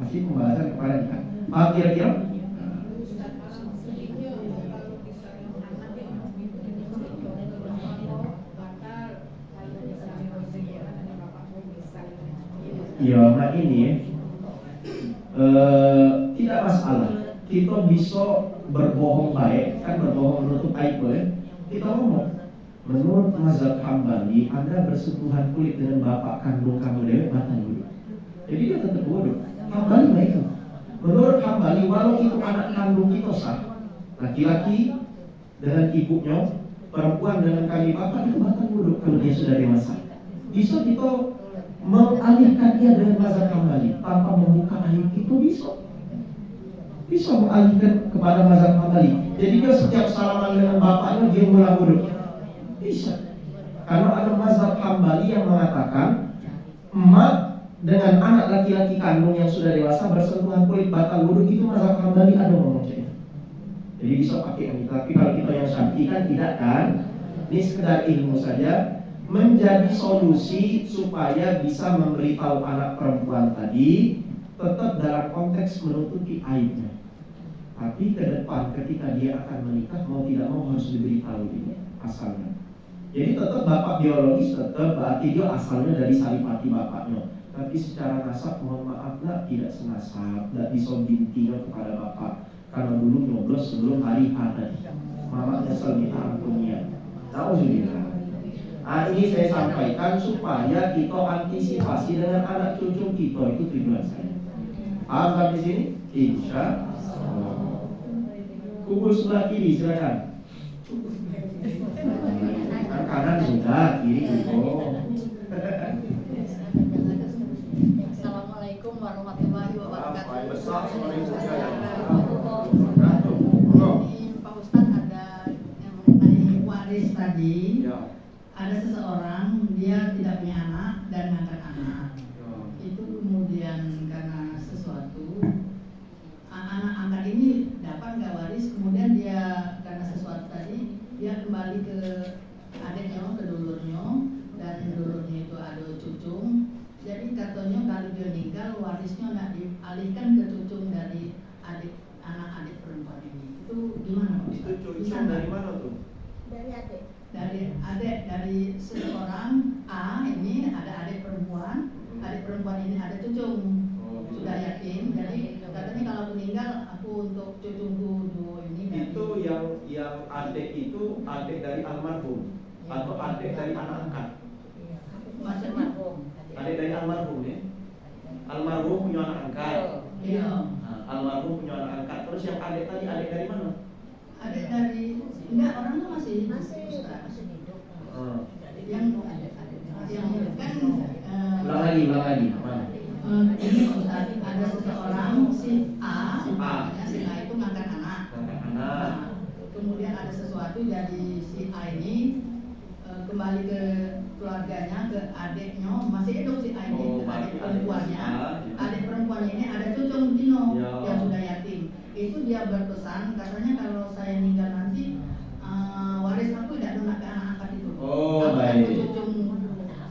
Pasti pembahasan kepada nikah. Paham kira-kira? Ya, nah ini tidak masalah. Kita bisa berbohong baik, kan berbohong menutup aib ya. Kita ngomong, menurut mazhab Hambali, Anda bersentuhan kulit dengan bapak kandung kamu dewek batal wudu. Jadi dia tetap wudu. Hambali nggak itu. Menurut Hambali, walau itu anak kandung kita sah, laki-laki dengan ibunya, perempuan dengan kaki bapak itu batal wudu kalau dia sudah dewasa. Bisa kita mengalihkan dia dengan mazhab Hambali tanpa membuka aib itu bisa mengalihkan kepada mazhab Hambali. Jadi dia setiap salaman dengan bapaknya dia mulai wudu. Bisa. Karena ada mazhab Hambali yang mengatakan emak dengan anak laki-laki kandung yang sudah dewasa bersentuhan kulit batal wudu, itu mazhab Hambali ada ngomongnya. Jadi bisa pakai ini. Tapi kalau kita yang Syafi'i kan tidak kan. Ini sekedar ilmu saja, menjadi solusi supaya bisa memberitahu anak perempuan tadi tetap dalam konteks menutupi aibnya. Tapi ke depan ketika dia akan menikah, mau tidak mau harus diberitahu ini asalnya. Jadi tetap bapak biologis tetap berarti dia asalnya dari saripati bapaknya. Tapi secara nasab mohon maaf tidak senasab, tidak bisa bintinya kepada bapak. Karena dulu nyoblos sebelum hari ada. Mama nyesel minta ampunnya. Nauzubillah. Nah, ini saya sampaikan supaya kita antisipasi dengan anak cucu kita, itu tujuan saya. Paham sampai sini? Insya Allah. Pukul sebelah kiri silakan. Kanan sudah, kiri juga. Assalamualaikum warahmatullahi wabarakatuh. Ini Pak Ustadz ada yang mengenai waris tadi. Ya. Ada seseorang dia tidak punya anak dan ngangkat anak. Itu kemudian karena sesuatu anak angkat ini dapat nggak waris, kemudian dia karena sesuatu tadi dia kembali ke adiknya, ke dulurnya, dan dulurnya itu ada cucung. Jadi katanya kalau dia meninggal warisnya nggak dialihkan ke cucung dari anak adik perempuan ini. Itu gimana Pak Ustadz? Itu cucung dari mana tuh? Dari adik. Dari seseorang A ini ada adik perempuan ini ada cucung. Sudah yakin, jadi katanya kalau meninggal aku untuk cucungku dua ini. Itu yang adik itu adik dari almarhum atau adik dari anak angkat? Maksudnya Adik dari almarhum ya? Almarhum punya anak angkat. iya. Nah, almarhum punya anak angkat. Terus yang adik tadi adik dari mana? Adik dari enggak, orang tuh masih hidup. Hmm. Yang kan Ulang ulang lagi. Mana? Ini Ustaz, ada seseorang si A, Si A. si A itu ngangkat anak. Anak. Nah, kemudian ada sesuatu dari si A ini kembali ke keluarganya, ke adiknya, masih hidup si A ini, ke adik perempuannya. Adik perempuan ini ada cucu Dino yang sudah yatim. Itu dia berpesan, katanya kalau saya meninggal nanti waris aku tidak lunak ke anak angkat itu. Oh, Aku baik. cucu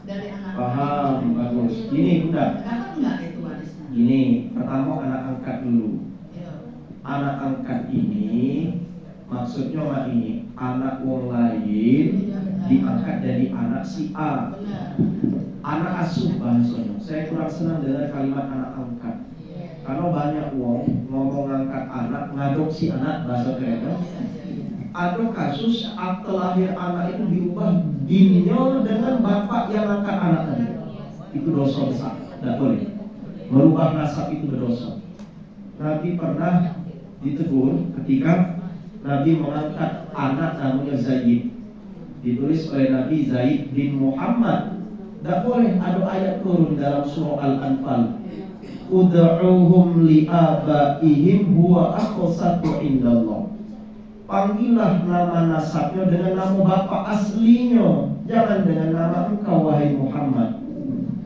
dari anak Paham, bagus. Ini Bunda. Kenapa enggak itu warisnya? Ini pertama anak angkat dulu. Iya. Anak angkat ini maksudnya mah ini anak wong lain diangkat dari anak si A. Benar. Anak asuh bahasanya. Saya kurang senang dengan kalimat anak angkat. Karena banyak wong ngomong angkat anak, ngadopsi anak bahasa kerennya. Ada kasus akte lahir anak itu diubah dinyo dengan bapak yang angkat anak tadi. Itu dosa besar, tidak boleh. Merubah nasab itu berdosa. Nabi pernah ditegur ketika Nabi mengangkat anak namanya Zaid. Ditulis oleh Nabi Zaid bin Muhammad. Tidak boleh, ada ayat turun dalam surah Al-Anfal. Ud'uhum li'abaihim huwa aqsatu indallah. Panggillah nama nasabnya dengan nama bapak aslinya, jangan dengan nama engkau wahai Muhammad.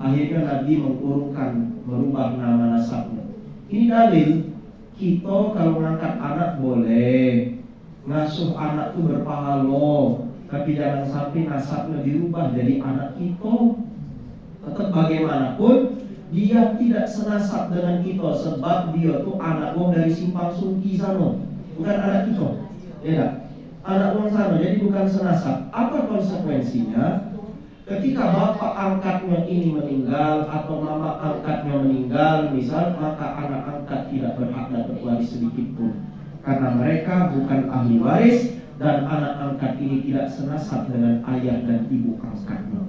Akhirnya Nabi mengurungkan, merubah nama nasabnya. Ini dalil kita kalau mengangkat anak boleh, ngasuh anak itu berpahala, tapi jangan sampai nasabnya dirubah jadi anak kita. Tetap bagaimanapun dia tidak senasab dengan kita, sebab dia tuh anak wong dari simpang sungki sana, bukan anak kita. Ya, anak wong sana, jadi bukan senasab. Apa konsekuensinya? Ketika bapak angkatnya ini meninggal atau mama angkatnya meninggal, misal, maka anak angkat tidak berhak dapat waris sedikit pun, karena mereka bukan ahli waris dan anak angkat ini tidak senasab dengan ayah dan ibu angkatnya.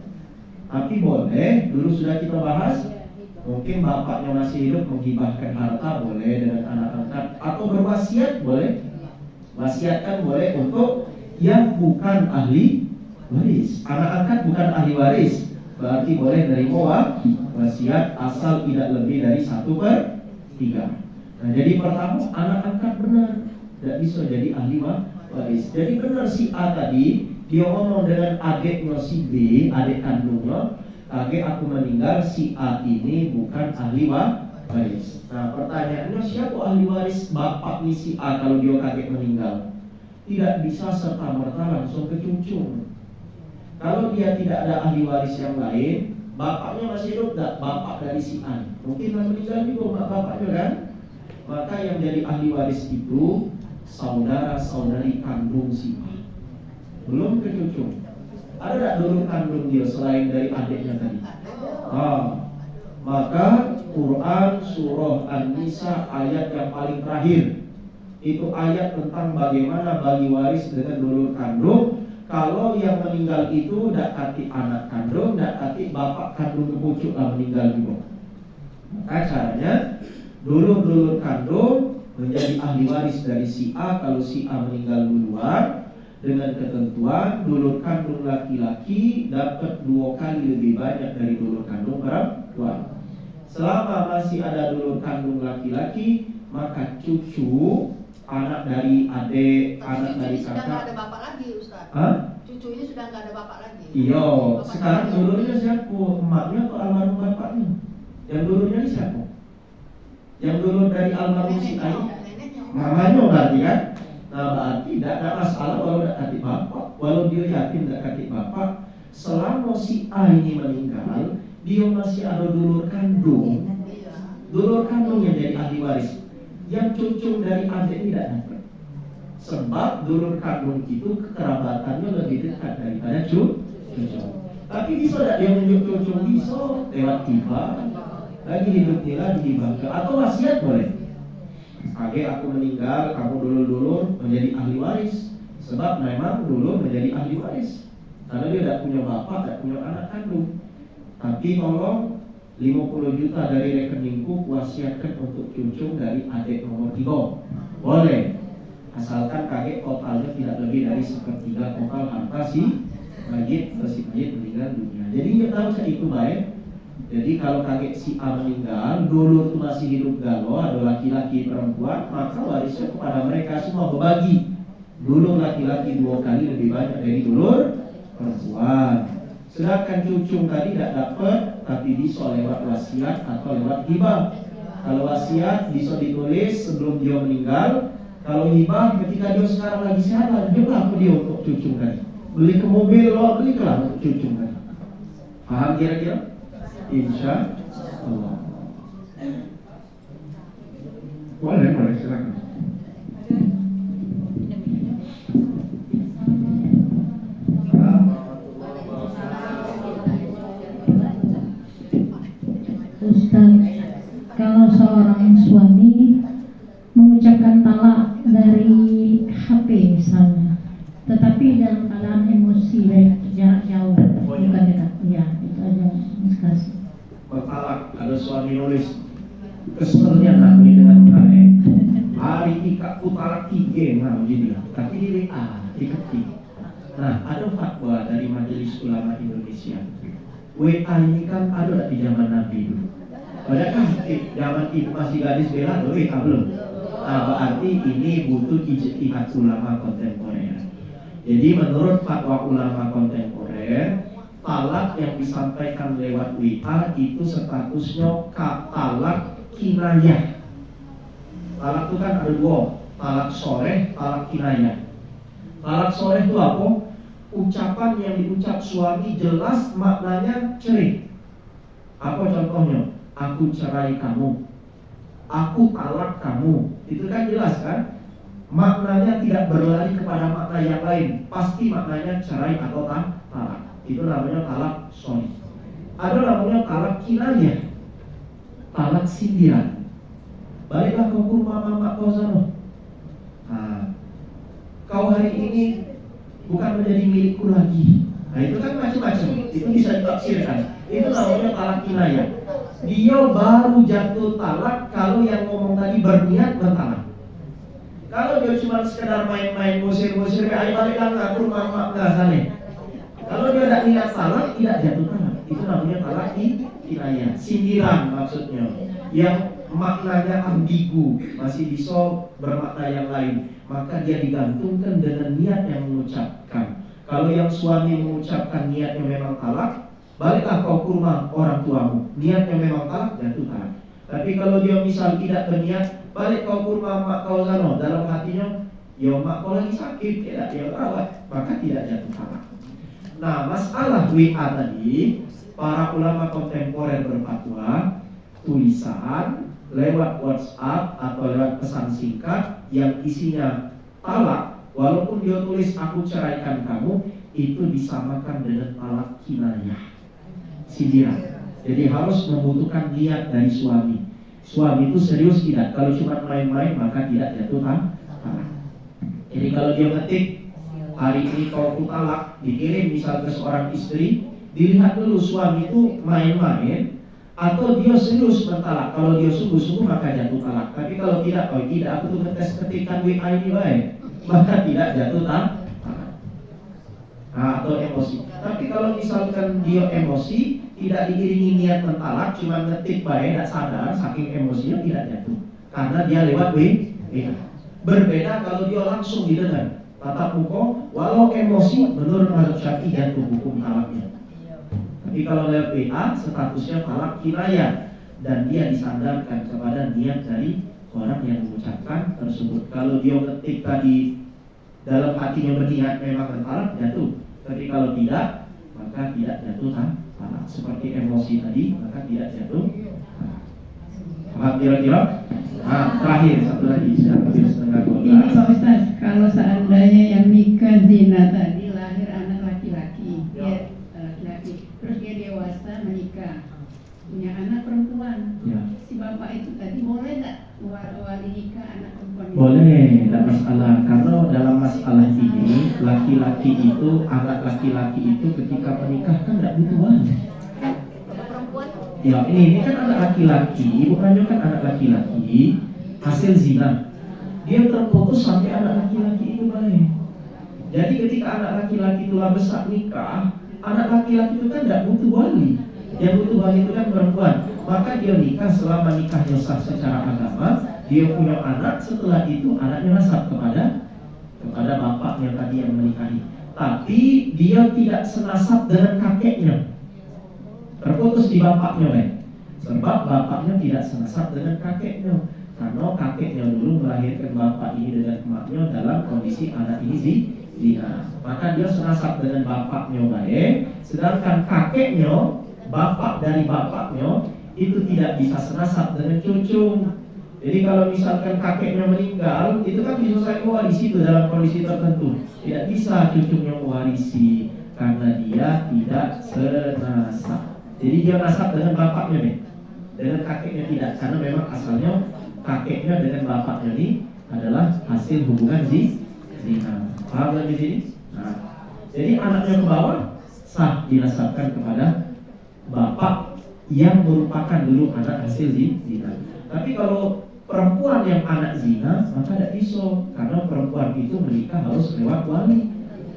Tapi boleh, dulu sudah kita bahas, mungkin bapaknya masih hidup menghibahkan harta boleh dengan anak angkat, atau berwasiat boleh. Wasiatkan boleh untuk yang bukan ahli waris. Anak angkat bukan ahli waris, berarti boleh nerima wasiat asal tidak lebih dari 1/3. Nah, jadi pertama anak angkat benar, tidak bisa jadi ahli waris. Jadi benar si A tadi, dia ngomong dengan adiknya si B, adik kandungnya, adik aku meninggal, si A ini bukan ahli waris. Nah, pertanyaannya siapa ahli waris bapak nih si A kalau dia kakek meninggal? Tidak bisa serta-merta langsung ke cucu. Kalau dia tidak ada ahli waris yang lain, bapaknya masih hidup tak? Bapak dari si A mungkin meninggal juga bapaknya kan? Maka yang jadi ahli waris itu saudara-saudari kandung si A, belum ke cucu. Ada tak dulu kandung dia selain dari adiknya tadi? Maka Quran surah An-Nisa ayat yang paling terakhir itu ayat tentang bagaimana bagi waris dengan dulur kandung. Kalau yang meninggal itu dak kati anak kandung, dak kati bapak kandung pucuk lah meninggal juga. Maka caranya dulur kandung menjadi ahli waris dari si A kalau si A meninggal duluan, dengan ketentuan dulur kandung laki-laki dapat 2 kali lebih banyak dari dulur kandung perempuan. Selama masih ada dulur kandung laki-laki, maka cucu, anak dari adik, anak dari sudah nggak kakak. ada bapak lagi, Ustaz. Cucunya sudah nggak ada bapak lagi. Iya, Bapak sekarang lagi. dulurnya siapa? Emaknya atau almarhum bapaknya? Yang dulurnya ini siapa? Yang dulur dari almarhum si ayah? Neneknya. Mamanya berarti kan? Nah, berarti tidak ada masalah walau tidak kati bapak, walau dia yatim tidak kati bapak, selama si A ini meninggal, dia masih ada dulur kandung. Iya. Dulur kandung yang jadi ahli waris. Yang cucu dari adik tidak dapat. Sebab dulur kandung itu kekerabatannya lebih dekat daripada cucu. Tapi bisa tidak dia menunjuk cucu? Bisa lewat tiba. Lagi hidupnya lagi dibangga. Atau wasiat boleh. Kakek aku meninggal, kamu dulur-dulur menjadi ahli waris. Sebab memang dulur menjadi ahli waris, karena dia tidak punya bapak, tidak punya anak kandung. Tapi tolong 50 juta dari rekeningku wasiatkan untuk cucu dari adik nomor 3. Boleh, asalkan kakek totalnya tidak lebih dari 1/3 total harta si mayit meninggal dunia. Jadi nggak tahu saya itu baik. Jadi kalau kakek si A meninggal, dulur itu masih hidup galau, ada laki-laki perempuan, maka warisnya kepada mereka semua berbagi. Dulur laki-laki 2 kali lebih banyak dari dulur perempuan. Sedangkan cucu tadi tidak dapat, tapi bisa lewat wasiat atau lewat hibah. Kalau wasiat bisa ditulis sebelum dia meninggal. Kalau hibah ketika dia sekarang lagi sehat, dia berapa dia untuk cucu tadi. Beli ke mobil, lo beli kelah untuk cucu tadi. Paham kira-kira? Insya Allah. Boleh silakan. Ustaz, kalau seorang suami mengucapkan talak dari HP misalnya, tetapi dalam keadaan emosi dari jarak jauh, bukan dekat, ya itu aja. Kasih. Bertalak, ada suami nulis keselnya nak ni dengan kare. Hari ikak talak 3 nah begini lah. Tapi di WA diketik. Nah, ada fatwa dari Majelis Ulama Indonesia. WA ini kan ada di zaman Nabi dulu. Padahal zaman ibu masih gadis bela ada WA belum? Nah, berarti ini butuh ijtihad ulama kontemporer. Jadi menurut fatwa ulama kontemporer, talak yang disampaikan lewat WA itu statusnya talak kinayah. Talak itu kan ada 2, talak soreh, talak kinayah. Talak soreh itu apa? Ucapan yang diucap suami jelas maknanya cerai. Apa contohnya? Aku cerai kamu, aku talak kamu. Itu kan jelas kan? Maknanya tidak berlari kepada makna yang lain. Pasti maknanya cerai atau talak. Itu namanya talak sorry. Ada namanya talak kinayah, talak sindiran. Baiklah kau ke rumah mama kau sana. Nah, kau hari ini bukan menjadi milikku lagi. Nah itu kan macam-macam. Itu bisa ditafsirkan. Itu namanya talak kinayah. Dia baru jatuh talak kalau yang ngomong tadi berniat bertalak. Kalau dia cuma sekedar main-main musir-musir, ayo baliklah ke rumah mama kau sana. Kalau dia tidak niat talak, tidak jatuh talak. Itu namanya talak kinayah, sindiran maksudnya, yang maknanya ambigu, masih bisa bermakna yang lain. Maka dia digantungkan dengan niat yang mengucapkan. Kalau yang suami mengucapkan niatnya memang talak, baliklah kau ke rumah orang tuamu. Niatnya memang talak, jatuh talak. Tapi kalau dia misal tidak berniat, balik kau ke rumah mak kau sana, dalam hatinya, ya mak kau lagi sakit, tidak dia rawat, maka tidak jatuh talak. Nah, masalah WA tadi, para ulama kontemporer berfatwa tulisan lewat WhatsApp atau lewat pesan singkat yang isinya talak, walaupun dia tulis aku ceraikan kamu, itu disamakan dengan talak kinayah, sindiran. Jadi harus membutuhkan niat dari suami. Suami itu serius tidak. Kalau cuma main-main maka tidak jatuh talak. Jadi kalau dia ngetik hari ini kau talak, dikirim misal ke seorang istri, dilihat dulu suami itu main-main atau dia serius bertalak. Kalau dia sungguh-sungguh maka jatuh talak. Tapi kalau tidak, oh tidak, aku tuh ngetes ketikan WA ini baik, maka tidak jatuh talak. Nah, atau emosi. Tapi kalau misalkan dia emosi, tidak diiringi niat mentalak, cuma ngetik baik, tidak sadar, saking emosinya tidak jatuh, karena dia lewat WA. Berbeda kalau dia langsung didengar tatap muka, walau emosi, menurut mazhab Syafi'i jatuh hukum talaknya. Tapi kalau lewat WA, statusnya talak kinayah, dan dia disandarkan kepada niat dari orang yang mengucapkan tersebut. Kalau dia ketik tadi dalam hatinya berniat memang talak, jatuh. Tapi kalau tidak, maka tidak jatuh talak. Seperti emosi tadi, maka tidak jatuh talak. Paham kira-kira? Nah, terakhir satu lagi, hampir setengah 12. Ini Pak Ustaz, kalau seandainya yang nikah zina tadi lahir anak laki-laki, dia laki-laki, terus dia dewasa menikah, punya anak perempuan, Ya. si bapak itu tadi boleh tak wali nikah anak perempuan itu? Boleh, tidak masalah. Karena dalam masalah ini, laki-laki itu, anak laki-laki itu ketika menikah kan tidak butuh wali. Ya, ini kan anak laki-laki, ibu Ranyo kan anak laki-laki hasil zina. Dia terputus sampai anak laki-laki itu baik. Jadi ketika anak laki-laki telah besar nikah, anak laki-laki itu kan tidak butuh wali. Yang butuh wali itu kan perempuan. Maka dia nikah, selama nikahnya sah secara agama, dia punya anak, setelah itu anaknya nasab kepada bapaknya tadi yang menikahi. Tapi dia tidak senasab dengan kakeknya. Terputus di bapaknya, sebab bapaknya tidak senasab dengan kakeknya. Karena kakeknya dulu melahirkan bapak ini dengan emaknya dalam kondisi anak ini zina. Maka dia senasab dengan bapaknya baik, sedangkan kakeknya, bapak dari bapaknya itu tidak bisa senasab dengan cucu. Jadi kalau misalkan kakeknya meninggal, itu kan bisa saya mewarisi itu dalam kondisi tertentu. Tidak bisa cucunya mewarisi karena dia tidak senasab. Jadi dia nasab dengan bapaknya nih, dengan kakeknya tidak, karena memang asalnya kakeknya dengan bapaknya ini adalah hasil hubungan zina. Paham lagi sini? Nah, jadi anaknya ke bawah sah dinasabkan kepada bapak yang merupakan dulu anak hasil zina. Tapi kalau perempuan yang anak zina, maka tidak bisa, karena perempuan itu menikah harus lewat wali,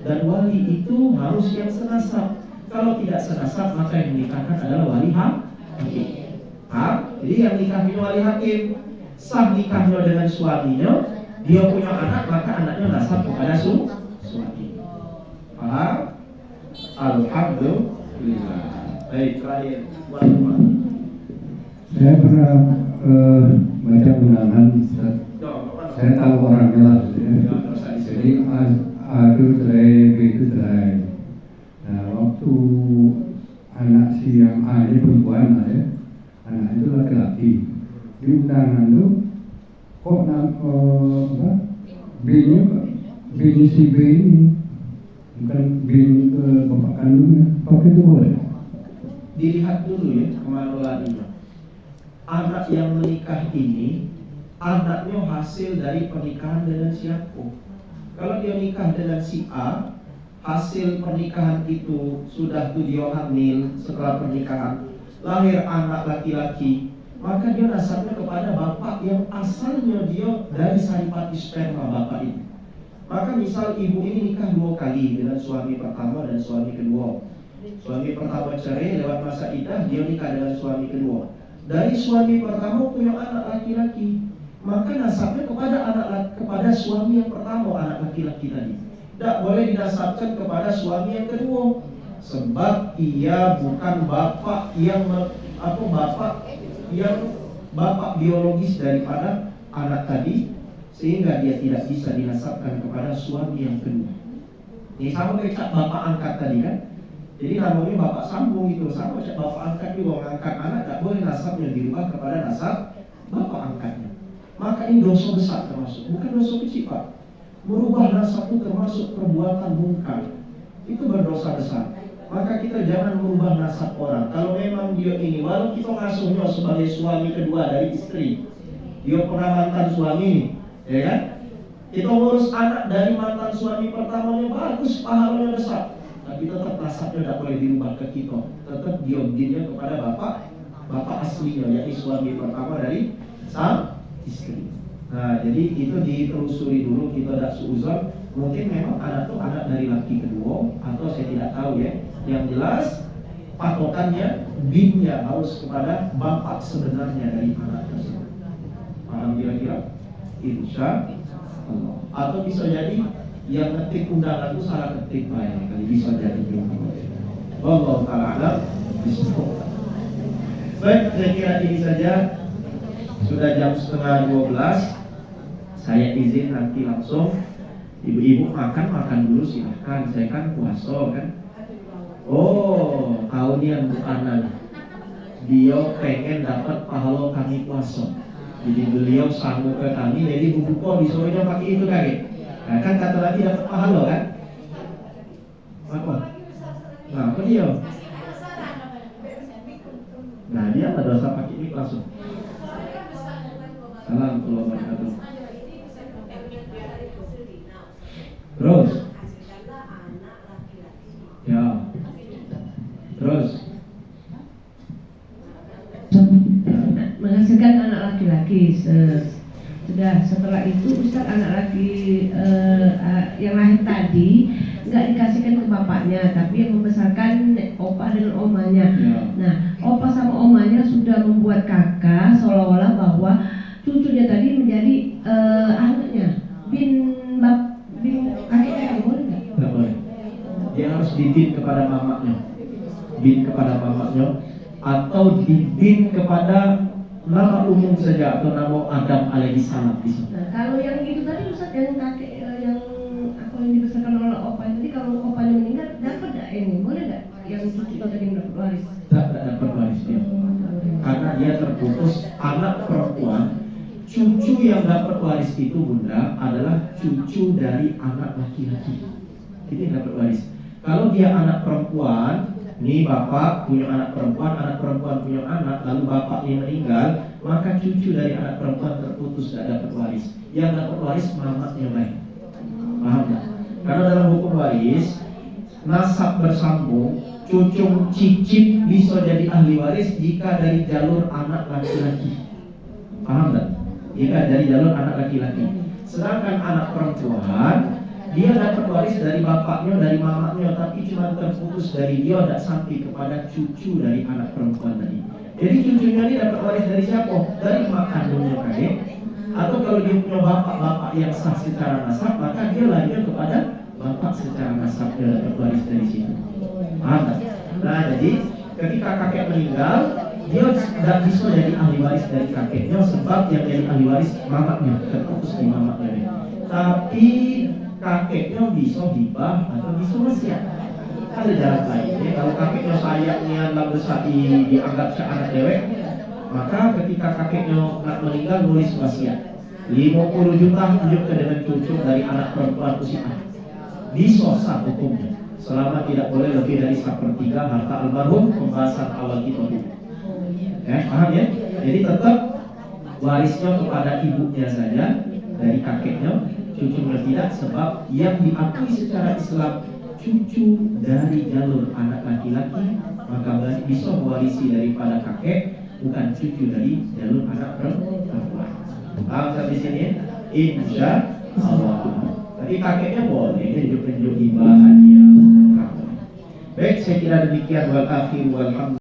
dan wali itu harus yang senasab. Kalau tidak senasab, maka yang menikahkan adalah wali hakim. Jadi yang nikahnya wali hakim, sah nikahnya dengan suaminya, dia punya anak, maka anaknya nasab kepada suami. Paham? Alhamdulillah. Baik, terakhir. Saya pernah baca undangan, saya tahu orangnya lah. Jadi A itu cerai, B itu cerai. Nah, waktu anak si yang A ini perempuan lah ya, anak itu laki-laki. Di undangan itu kok bini si B ini bukan bini ke bapak kandungnya, kok itu boleh? Dilihat dulu ya kemana larinya. Anak yang menikah ini anaknya hasil dari pernikahan dengan siapa? Kalau dia nikah dengan si A, hasil pernikahan itu sudah dia hamil, setelah pernikahan lahir anak laki-laki, maka dia nasabnya kepada bapak yang asalnya dia dari saripati sperma bapak ini. Maka misal ibu ini nikah 2 kali dengan suami pertama dan suami kedua. Suami pertama cerai, lewat masa iddah dia nikah dengan suami kedua. Dari suami pertama punya anak laki-laki, maka nasabnya kepada suami yang pertama, anak laki-laki tadi. Tidak boleh dinasabkan kepada suami yang kedua, sebab ia bukan bapak yang bapak biologis daripada anak tadi, sehingga dia tidak bisa dinasabkan kepada suami yang kedua. Ini sama kayak bapak angkat tadi kan. Jadi namanya bapak sambung itu, sama macam bapak angkat juga mengangkat anak, tak boleh nasabnya dirubah kepada nasab bapak angkatnya. Maka ini dosa besar termasuk, bukan dosa kecil Pak. Merubah nasab itu termasuk perbuatan mungkar, itu berdosa besar. Maka kita jangan merubah nasab orang. Kalau memang dia ini, walau kita ngasuhnya sebagai suami kedua dari istri, dia pernah mantan suami, ya kan? Kita urus anak dari mantan suami pertamanya, bagus, pahalanya besar. Tapi tetap nasabnya tidak boleh dirubah ke kita. Tetap diobdinnya kepada bapak aslinya, yakni suami pertama dari sang istri. Nah, jadi itu ditelusuri dulu, kita tidak suuzon. Mungkin memang anak itu anak dari laki kedua, atau saya tidak tahu ya. Yang jelas patokannya binnya harus kepada bapak sebenarnya dari anak tersebut. Paham kira-kira? Insya Allah. Atau bisa jadi yang ketik undangan itu salah ketik baik, kali bisa jadi juga. Wallahu ta'ala alam. Baik, saya kira ini saja. Sudah jam 11:30. Saya izin nanti langsung. Ibu-ibu makan dulu silahkan. Saya kan puasa kan. Oh, tahunian bukanan. Dia pengen dapat pahala kami puasa. Jadi beliau sanggup ke kami. Jadi buka disuruhnya pakai itu kan? Nah, kan kata lagi dapat pahala kan? Apa? Nah, apa dia? Nah, dia ada dosa pakai ini langsung. Salam kalau wabarakatuh. Terus? Ya. Terus? Menghasilkan anak laki-laki. Sudah setelah itu Ustaz anak laki yang lahir tadi nggak dikasihkan ke bapaknya, tapi yang membesarkan opa dan omanya. Ya. Nah, umpamanya sudah membuat kakak seolah-olah bahwa cucunya tadi menjadi anaknya bin kakeknya, boleh nggak? Nggak boleh. Dia harus dibin kepada mamaknya, bin kepada mamaknya, atau dibin kepada nama umum saja atau nama Adam alaihissalam di sini. Nah, kalau yang itu tadi Ustaz, yang kakek yang apa yang dibesarkan oleh opa tadi, kalau opanya meninggal dapat nggak ini? Boleh nggak yang cucu tadi yang dapat waris? Tidak dapat waris dia, karena dia terputus. Anak perempuan, cucu yang dapat waris itu bunda adalah cucu dari anak laki-laki. Itu yang dapat waris. Kalau dia anak perempuan, nih bapak punya anak perempuan punya anak, lalu bapaknya meninggal, maka cucu dari anak perempuan terputus, tidak dapat waris. Yang dapat waris mamaknya baik. Paham tak? Karena dalam hukum waris, nasab bersambung, cucu cicit bisa jadi ahli waris jika dari jalur anak laki-laki. Paham tak? Jika dari jalur anak laki-laki. Sedangkan anak perempuan, dia dapat waris dari bapaknya, dari mamaknya, tapi cuma terputus dari dia, tidak sampai kepada cucu dari anak perempuan tadi. Jadi cucunya ini dapat waris dari siapa? Dari mak kandungnya kakek. Atau kalau dia punya bapak yang sah secara nasab, maka dia lahirnya kepada bapak secara nasab, dia dapat waris dari situ. Paham tak? Nah, jadi ketika kakek meninggal, dia tidak bisa jadi ahli waris dari kakeknya, sebab yang jadi ahli waris mamaknya, terputus di mamaknya. Tapi kakeknya bisa hibah atau bisa wasiat. Ada jalan lain. Kalau kakeknya sayangnya lalu dianggap seanak dewek, maka ketika kakeknya nak meninggal nulis wasiat 50 juta tunjukkan dengan cucu dari anak perempuan usia. Bisa sah hukumnya, selama tidak boleh lebih dari 1/3 harta almarhum. Pembahasan awal kita dulu. Paham ya? Jadi tetap warisnya kepada ibunya saja dari kakeknya, cucunya tidak, sebab yang diakui secara Islam cucu dari jalur anak laki-laki, maka bisa mewarisi daripada kakek, bukan cucu dari jalur anak perempuan. Paham sampai sini? Insya Allah. Tapi kakeknya boleh tunjuk-tunjuk hibah hadiah. Baik, saya kira demikian. Wal akhir wal hamd.